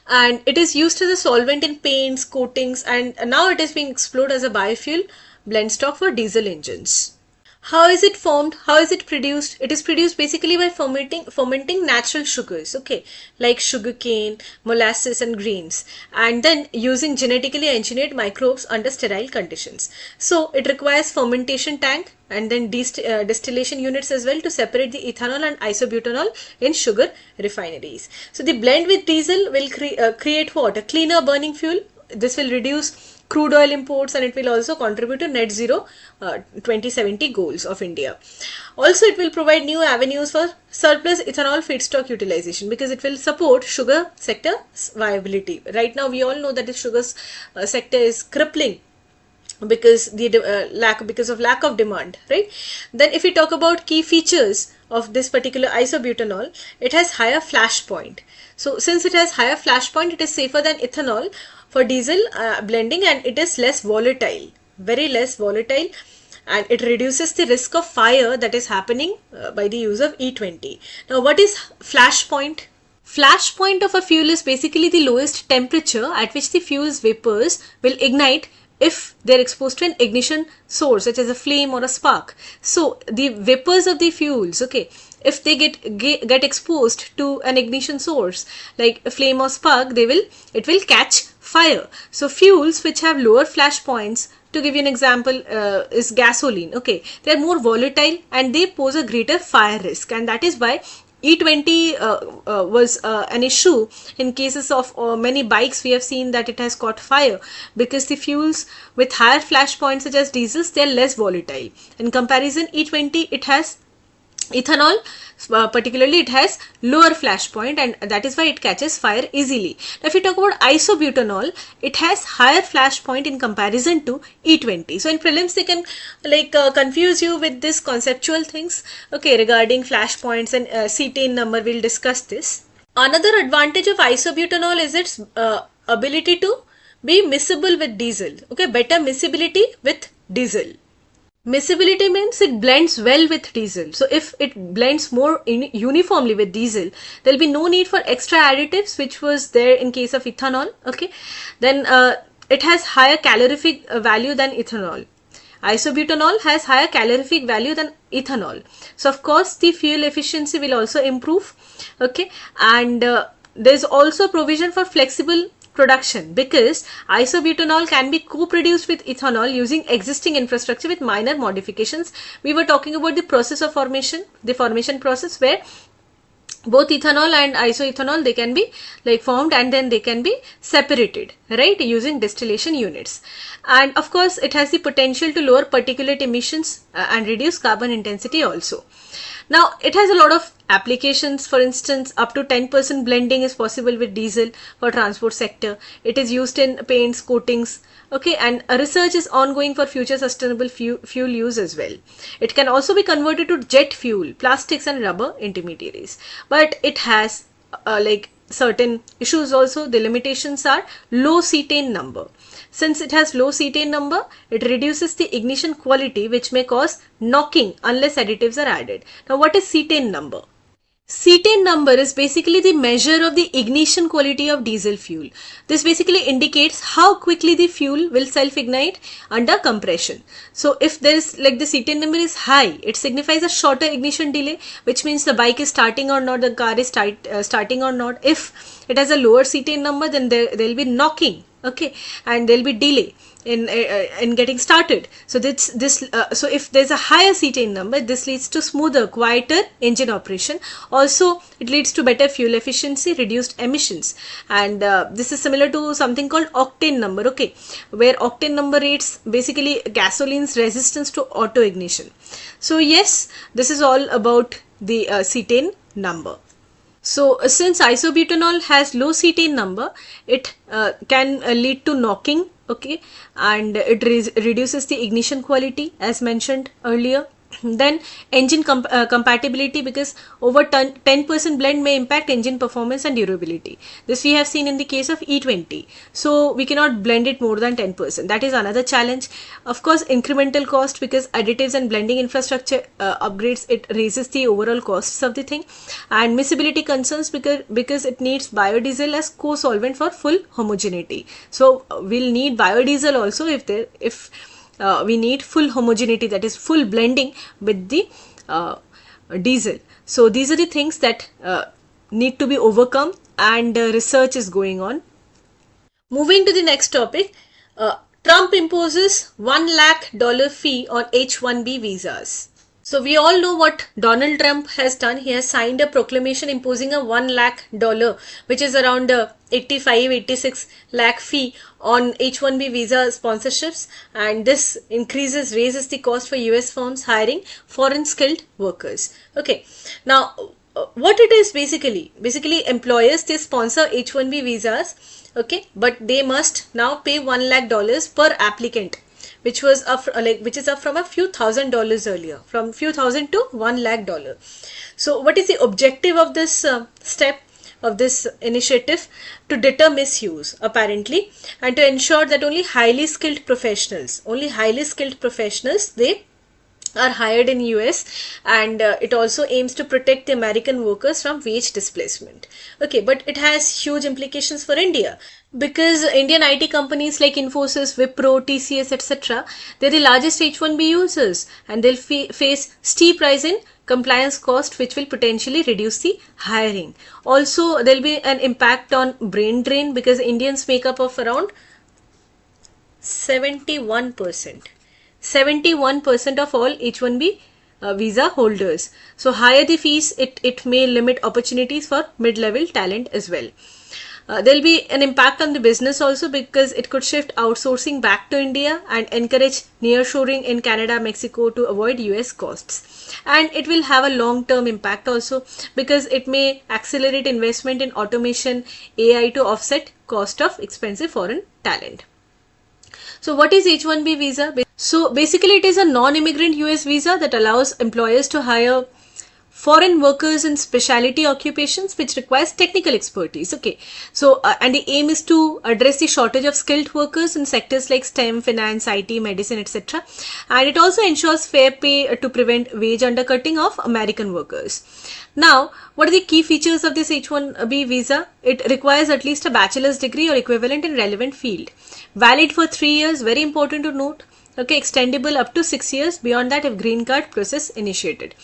and it is used as a solvent in paints, coatings, and now it is being explored as a biofuel blend stock for diesel engines. How is it formed? How is it produced? It is produced basically by fermenting natural sugars, okay, like sugarcane, molasses and grains, and then using genetically engineered microbes under sterile conditions. So it requires fermentation tank and then distillation units as well to separate the ethanol and isobutanol in sugar refineries. So the blend with diesel will create what? A cleaner burning fuel. This will reduce crude oil imports, and it will also contribute to net zero 2070 goals of India. Also, it will provide new avenues for surplus ethanol feedstock utilization, because it will support sugar sector viability. Right now, we all know that the sugar sector is crippling because because of lack of demand, right? Then if we talk about key features of this particular isobutanol, it has higher flash point. So since it has higher flash point, it is safer than ethanol for diesel blending, and it is less volatile, very less volatile, and it reduces the risk of fire that is happening by the use of E20. Now what is flash point? Flash point of a fuel is basically the lowest temperature at which the fuel's vapors will ignite if they're exposed to an ignition source such as a flame or a spark. So the vapors of the fuels, okay, if they get exposed to an ignition source like a flame or spark, it will catch fire. So fuels which have lower flash points, to give you an example, is gasoline, okay, they are more volatile and they pose a greater fire risk, and that is why E20 was an issue in cases of many bikes. We have seen that it has caught fire because the fuels with higher flash points such as diesels, they are less volatile. In comparison, E20, it has ethanol, particularly it has lower flash point, and that is why it catches fire easily. Now if you talk about isobutanol, it has higher flash point in comparison to E20. So in prelims they can like confuse you with this conceptual things, okay, regarding flash points and cetane number. We'll discuss this. Another advantage of isobutanol is its ability to be miscible with diesel, okay, better miscibility with diesel. Miscibility means it blends well with diesel. So if it blends more uniformly with diesel, there will be no need for extra additives, which was there in case of ethanol, okay. Then it has higher calorific value than ethanol. Isobutanol has higher calorific value than ethanol. So of course the fuel efficiency will also improve, okay, and there is also provision for flexible production, because isobutanol can be co-produced with ethanol using existing infrastructure with minor modifications. We were talking about the process of formation, the formation process, where both ethanol and isoethanol, they can be like formed and then they can be separated, right, using distillation units. And of course it has the potential to lower particulate emissions and reduce carbon intensity also. Now it has a lot of applications. For instance, up to 10% blending is possible with diesel for transport sector. It is used in paints, coatings, okay, and research is ongoing for future sustainable fuel use as well. It can also be converted to jet fuel, plastics and rubber intermediaries, but it has like certain issues also. The limitations are low cetane number. Since it has low cetane number, it reduces the ignition quality, which may cause knocking unless additives are added. Now what is cetane number? Cetane number is basically the measure of the ignition quality of diesel fuel. This basically indicates how quickly the fuel will self-ignite under compression. So if there is like the cetane number is high, it signifies a shorter ignition delay, which means the bike is starting or not, the car is starting or not. If it has a lower cetane number, then there will be knocking, okay, and there will be delay in getting started. So so if there's a higher cetane number, this leads to smoother, quieter engine operation. Also it leads to better fuel efficiency, reduced emissions, and this is similar to something called octane number, okay, where octane number rates basically gasoline's resistance to auto ignition. So yes, this is all about the cetane number. So since isobutanol has low cetane number, it can lead to knocking, okay, and it reduces the ignition quality as mentioned earlier. Then engine compatibility, because over 10% blend may impact engine performance and durability. This we have seen in the case of E20. So we cannot blend it more than 10%. That is another challenge. Of course, incremental cost, because additives and blending infrastructure upgrades, it raises the overall costs of the thing. And miscibility concerns, because it needs biodiesel as co-solvent for full homogeneity. So we'll need biodiesel also if we need full homogeneity, that is full blending with the diesel. So these are the things that need to be overcome, and research is going on. Moving to the next topic, Trump imposes $1 lakh fee on H-1B visas. So we all know what Donald Trump has done. He has signed a proclamation imposing a $1 lakh, which is around 86 lakh fee on H-1B visa sponsorships, and this raises the cost for US firms hiring foreign skilled workers. Okay, now what it is basically employers, they sponsor H-1B visas, okay, but they must now pay $1 lakh per applicant, which is up from a few $1,000s earlier, from few thousand to $1 lakh. So what is the objective of this step, of this initiative? To deter misuse apparently, and to ensure that only highly skilled professionals, they are hired in US, and it also aims to protect the American workers from wage displacement. Okay, but it has huge implications for India, because Indian IT companies like Infosys, Wipro, TCS, etc., they're the largest H-1B users, and they'll face steep rise in compliance cost, which will potentially reduce the hiring. Also, there'll be an impact on brain drain, because Indians make up of around 71% of all H-1B visa holders. So higher the fees, it may limit opportunities for mid-level talent as well. There'll be an impact on the business also, because it could shift outsourcing back to India and encourage nearshoring in Canada, Mexico to avoid US costs. And it will have a long-term impact also, because it may accelerate investment in automation, AI to offset cost of expensive foreign talent. So what is H-1B visa? So basically it is a non-immigrant US visa that allows employers to hire foreign workers in specialty occupations which requires technical expertise. Okay, so and the aim is to address the shortage of skilled workers in sectors like STEM, finance, IT, medicine, etc. And it also ensures fair pay to prevent wage undercutting of American workers. Now, what are the key features of this H-1B visa? It requires at least a bachelor's degree or equivalent in relevant field. Valid for 3 years, very important to note. Okay, extendable up to 6 years. Beyond that, if green card process initiated.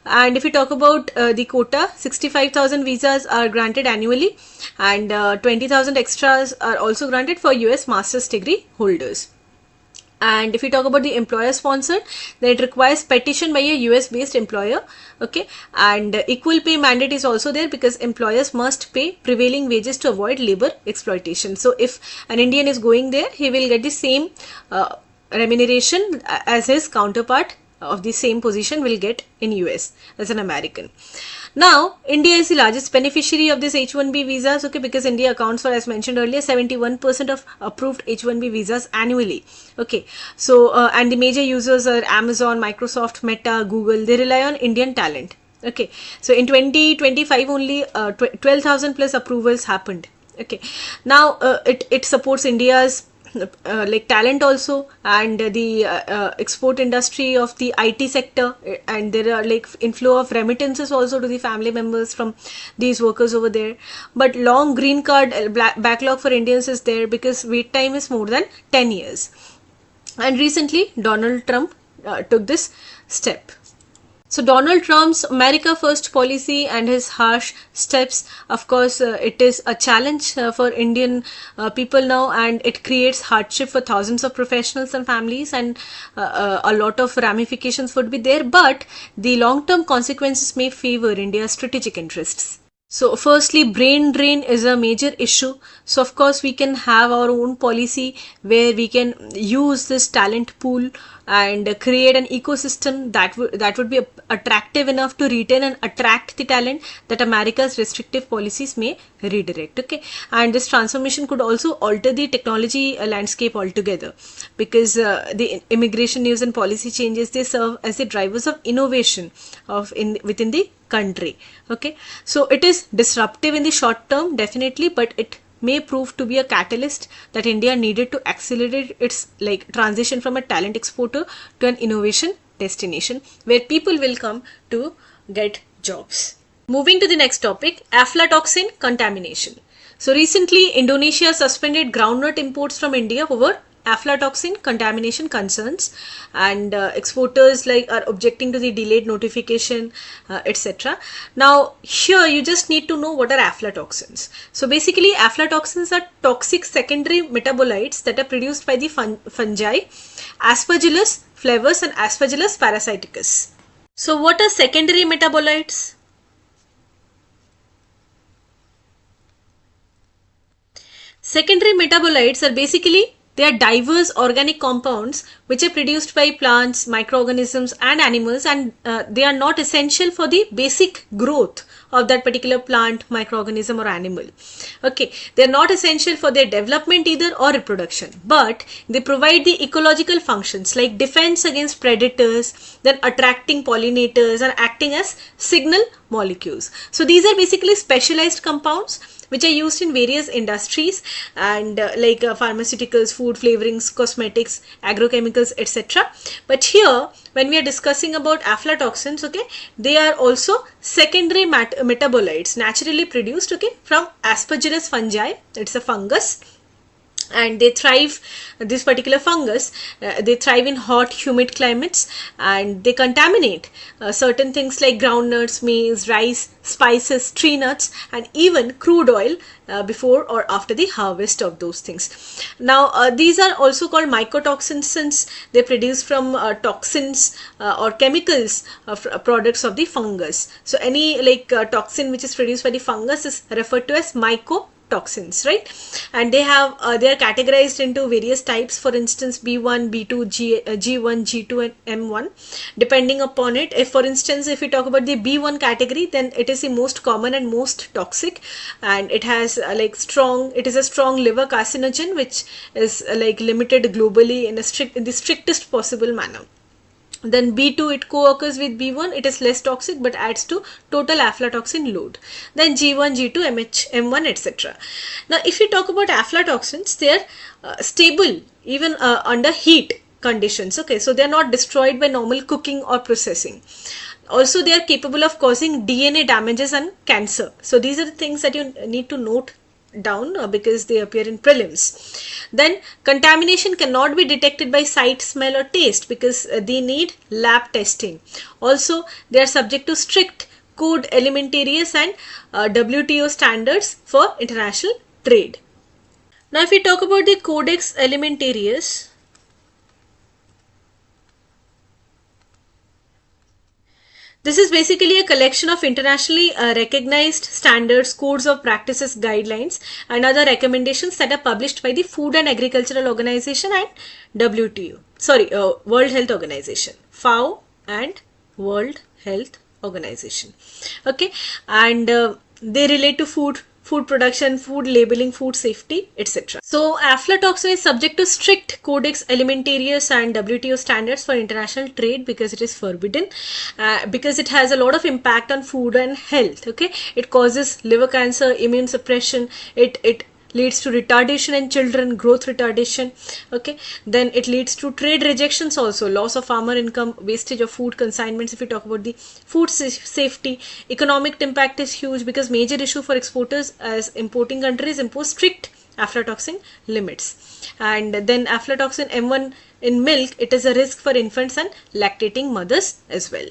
And if you talk about the quota, 65,000 visas are granted annually, and 20,000 extras are also granted for US master's degree holders. And if you talk about the employer sponsored, then it requires petition by a US based employer. Okay, and equal pay mandate is also there, because employers must pay prevailing wages to avoid labor exploitation. So if an Indian is going there, he will get the same remuneration as his counterpart of the same position will get in US as an American. Now, India is the largest beneficiary of this H1B visas, okay, because India accounts for, as mentioned earlier, 71% of approved H1B visas annually. Okay, so and the major users are Amazon, Microsoft, Meta, Google. They rely on Indian talent. Okay, so in 2025 only 12,000 plus approvals happened. Okay, now it supports India's like talent also, and the export industry of the IT sector, and there are like inflow of remittances also to the family members from these workers over there. But long green card backlog for Indians is there, because wait time is more than 10 years. And recently Donald Trump took this step. So Donald Trump's America First policy and his harsh steps, of course, it is a challenge for Indian people now, and it creates hardship for thousands of professionals and families, and a lot of ramifications would be there, but the long-term consequences may favor India's strategic interests. So firstly, brain drain is a major issue. So of course we can have our own policy where we can use this talent pool and create an ecosystem that would be attractive enough to retain and attract the talent that America's restrictive policies may redirect. Okay, and this transformation could also alter the technology landscape altogether, because the immigration news and policy changes, they serve as the drivers of innovation within the country. Okay, so it is disruptive in the short term, definitely, but it may prove to be a catalyst that India needed to accelerate its like transition from a talent exporter to an innovation destination where people will come to get jobs. Moving to the next topic, aflatoxin contamination. So recently Indonesia suspended groundnut imports from India over aflatoxin contamination concerns, and exporters like are objecting to the delayed notification, etc. Now here you just need to know what are aflatoxins. So basically aflatoxins are toxic secondary metabolites that are produced by the fungi Aspergillus flavus and Aspergillus parasiticus. So what are secondary metabolites? Secondary metabolites are basically, they are diverse organic compounds which are produced by plants, microorganisms and animals, and they are not essential for the basic growth of that particular plant, microorganism or animal. Okay, they are not essential for their development either or reproduction, but they provide the ecological functions like defense against predators, then attracting pollinators and acting as signal molecules. So these are basically specialized compounds which are used in various industries, and like pharmaceuticals, food flavorings, cosmetics, agrochemicals, etc. But here when we are discussing about aflatoxins, okay, they are also secondary metabolites naturally produced, okay, from Aspergillus fungi. It's a fungus, and they thrive, this particular fungus, they thrive in hot humid climates, and they contaminate certain things like groundnuts, maize, rice, spices, tree nuts, and even crude oil before or after the harvest of those things. Now these are also called mycotoxins, since they produce from toxins or chemicals products of the fungus. So any like toxin which is produced by the fungus is referred to as mycotoxins, right? And they have they are categorized into various types, for instance B1, B2, G1, G2 and M1 depending upon it. If for instance if we talk about the B1 category, then it is the most common and most toxic, and it has it is a strong liver carcinogen which is like limited globally in the strictest possible manner. Then B2, it co-occurs with B1, it is less toxic but adds to total aflatoxin load. Then G1, G2, MH, M1, etc. Now if you talk about aflatoxins, they are stable even under heat conditions. Okay, so they are not destroyed by normal cooking or processing. Also they are capable of causing DNA damages and cancer. So these are the things that you need to note down because they appear in prelims. Then contamination cannot be detected by sight, smell or taste because they need lab testing. Also, they are subject to strict code alimentarius and WTO standards for international trade. Now if we talk about the Codex Alimentarius, this is basically a collection of internationally recognized standards, codes of practices, guidelines and other recommendations that are published by the Food and Agricultural Organization and World Health Organization, FAO and World Health Organization. Okay, and they relate to food production, food labeling, food safety, etc. So aflatoxin is subject to strict Codex Alimentarius and WTO standards for international trade because it is forbidden, because it has a lot of impact on food and health. Okay, it causes liver cancer, immune suppression, it leads to retardation in children, growth retardation. Okay, then it leads to trade rejections also, loss of farmer income, wastage of food consignments. If we talk about the food safety, economic impact is huge because major issue for exporters as importing countries impose strict aflatoxin limits. And then aflatoxin M1 in milk, it is a risk for infants and lactating mothers as well.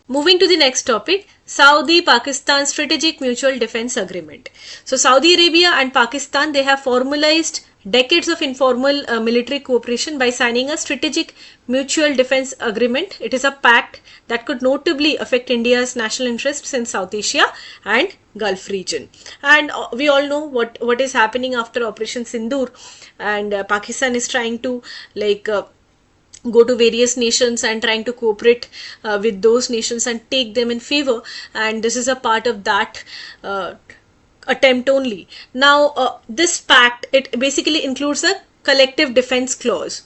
Moving to the next topic, Saudi-Pakistan Strategic Mutual Defense Agreement. So Saudi Arabia and Pakistan, they have formalized decades of informal military cooperation by signing a Strategic Mutual Defense Agreement. It is a pact that could notably affect India's national interests in South Asia and Gulf region. And we all know what is happening after Operation Sindoor, and Pakistan is trying to go to various nations and trying to cooperate with those nations and take them in favor, and this is a part of that attempt only. Now this pact, it basically includes a collective defense clause.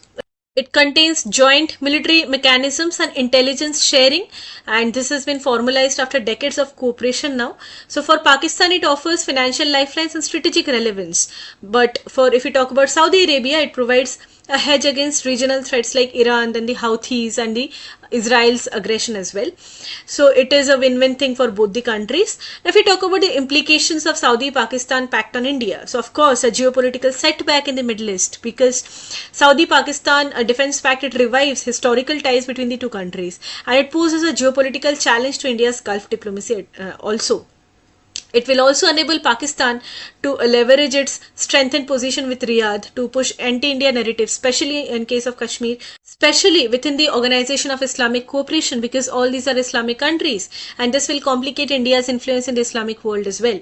It contains joint military mechanisms and intelligence sharing, and this has been formalized after decades of cooperation now. So for Pakistan, it offers financial lifelines and strategic relevance. But if we talk about Saudi Arabia, it provides a hedge against regional threats like Iran, then the Houthis and the Israel's aggression as well. So it is a win-win thing for both the countries. Now, if we talk about the implications of Saudi-Pakistan pact on India, so of course a geopolitical setback in the Middle East, because Saudi-Pakistan defense pact, it revives historical ties between the two countries, and it poses a geopolitical challenge to India's Gulf diplomacy also. It will also enable Pakistan to leverage its strengthened position with Riyadh to push anti-India narratives, especially in case of Kashmir, especially within the Organization of Islamic Cooperation, because all these are Islamic countries, and this will complicate India's influence in the Islamic world as well.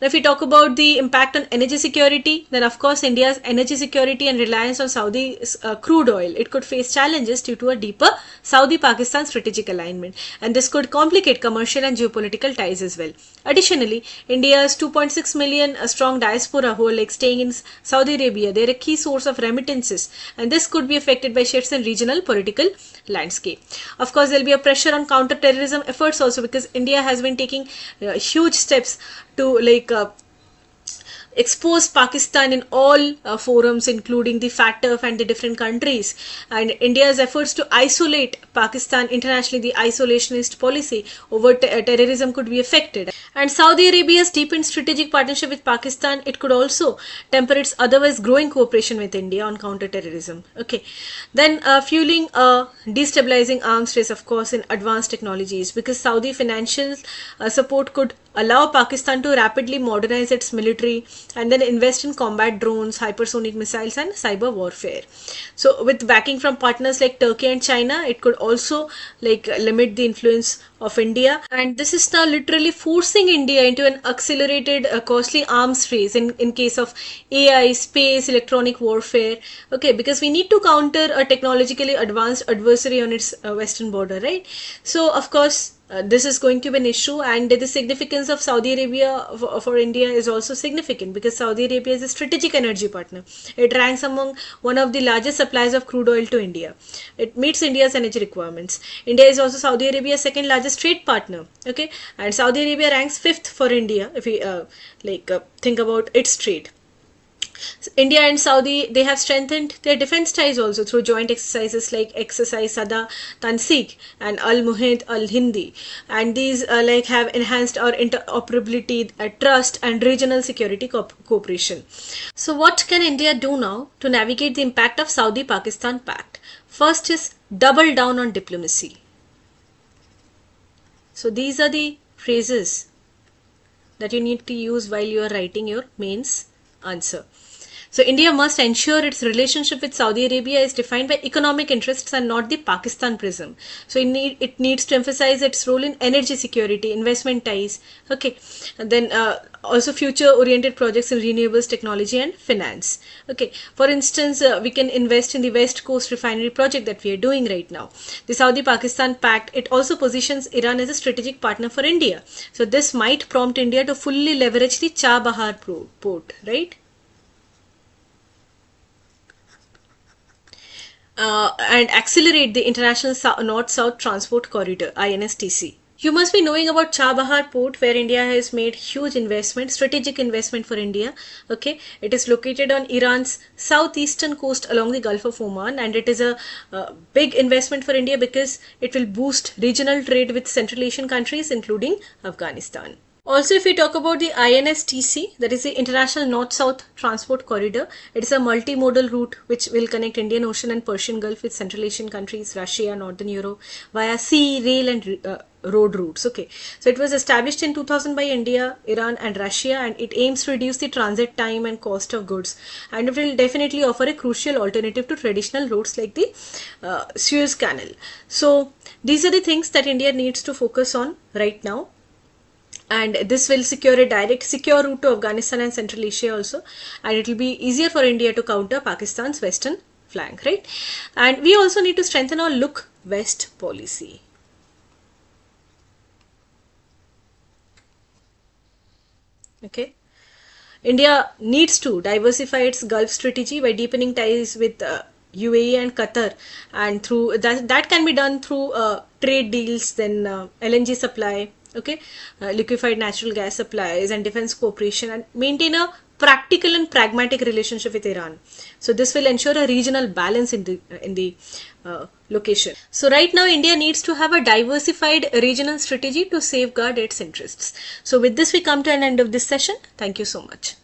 Now, if we talk about the impact on energy security, then of course India's energy security and reliance on Saudi crude oil, it could face challenges due to a deeper Saudi-Pakistan strategic alignment, and this could complicate commercial and geopolitical ties as well. Additionally, India's 2.6 million strong diaspora who are staying in Saudi Arabia, they are a key source of remittances, and this could be affected by shifts in regional political landscape. Of course, there will be a pressure on counter-terrorism efforts also, because India has been taking huge steps to expose Pakistan in all forums, including the FATF and the different countries, and India's efforts to isolate Pakistan internationally, the isolationist policy over terrorism could be affected. And Saudi Arabia's deepened strategic partnership with Pakistan, it could also temper its otherwise growing cooperation with India on counter-terrorism. Okay, then fueling a destabilizing arms race, of course, in advanced technologies, because Saudi financial support could allow Pakistan to rapidly modernize its military and then invest in combat drones, hypersonic missiles and cyber warfare. So with backing from partners like Turkey and China, it could also limit the influence of India, and this is now literally forcing India into an accelerated costly arms race in case of AI, space, electronic warfare. Okay, because we need to counter a technologically advanced adversary on its western border, right? So of course this is going to be an issue, and the significance of Saudi Arabia for India is also significant, because Saudi Arabia is a strategic energy partner. It ranks among one of the largest suppliers of crude oil to India. It meets India's energy requirements. India is also Saudi Arabia's second largest trade partner. Okay, and Saudi Arabia ranks 5th for India if we think about its trade. India and Saudi, they have strengthened their defense ties also through joint exercises like Exercise Sada Tansik and Al Muhid Al Hindi, and these like have enhanced our interoperability, trust, and regional security cooperation. So, what can India do now to navigate the impact of Saudi-Pakistan pact? First is double down on diplomacy. So, these are the phrases that you need to use while you are writing your mains answer. So India must ensure its relationship with Saudi Arabia is defined by economic interests and not the Pakistan prism. So it needs to emphasize its role in energy security, investment ties, okay, and then also future oriented projects in renewables technology and finance. Okay, for instance, we can invest in the West Coast refinery project that we are doing right now. The Saudi-Pakistan pact, it also positions Iran as a strategic partner for India. So this might prompt India to fully leverage the Chabahar port, right? And accelerate the International North-South Transport Corridor (INSTC). You must be knowing about Chabahar port, where India has made huge investment, strategic investment for India. Okay, it is located on Iran's southeastern coast along the Gulf of Oman, and it is a big investment for India because it will boost regional trade with Central Asian countries, including Afghanistan. Also, if we talk about the INSTC, that is the International North-South Transport Corridor, it is a multimodal route which will connect Indian Ocean and Persian Gulf with Central Asian countries, Russia, Northern Europe via sea, rail and road routes. Okay, so it was established in 2000 by India, Iran and Russia, and it aims to reduce the transit time and cost of goods, and it will definitely offer a crucial alternative to traditional routes like the Suez Canal. So these are the things that India needs to focus on right now, and this will secure a direct secure route to Afghanistan and Central Asia also, and it will be easier for India to counter Pakistan's western flank, right? And we also need to strengthen our look west policy. Okay, India needs to diversify its Gulf strategy by deepening ties with UAE and Qatar, and through that can be done through trade deals, then LNG supply, okay, liquefied natural gas supplies and defense cooperation, and maintain a practical and pragmatic relationship with Iran. So this will ensure a regional balance in the location. So right now India needs to have a diversified regional strategy to safeguard its interests. So with this we come to an end of this session. Thank you so much.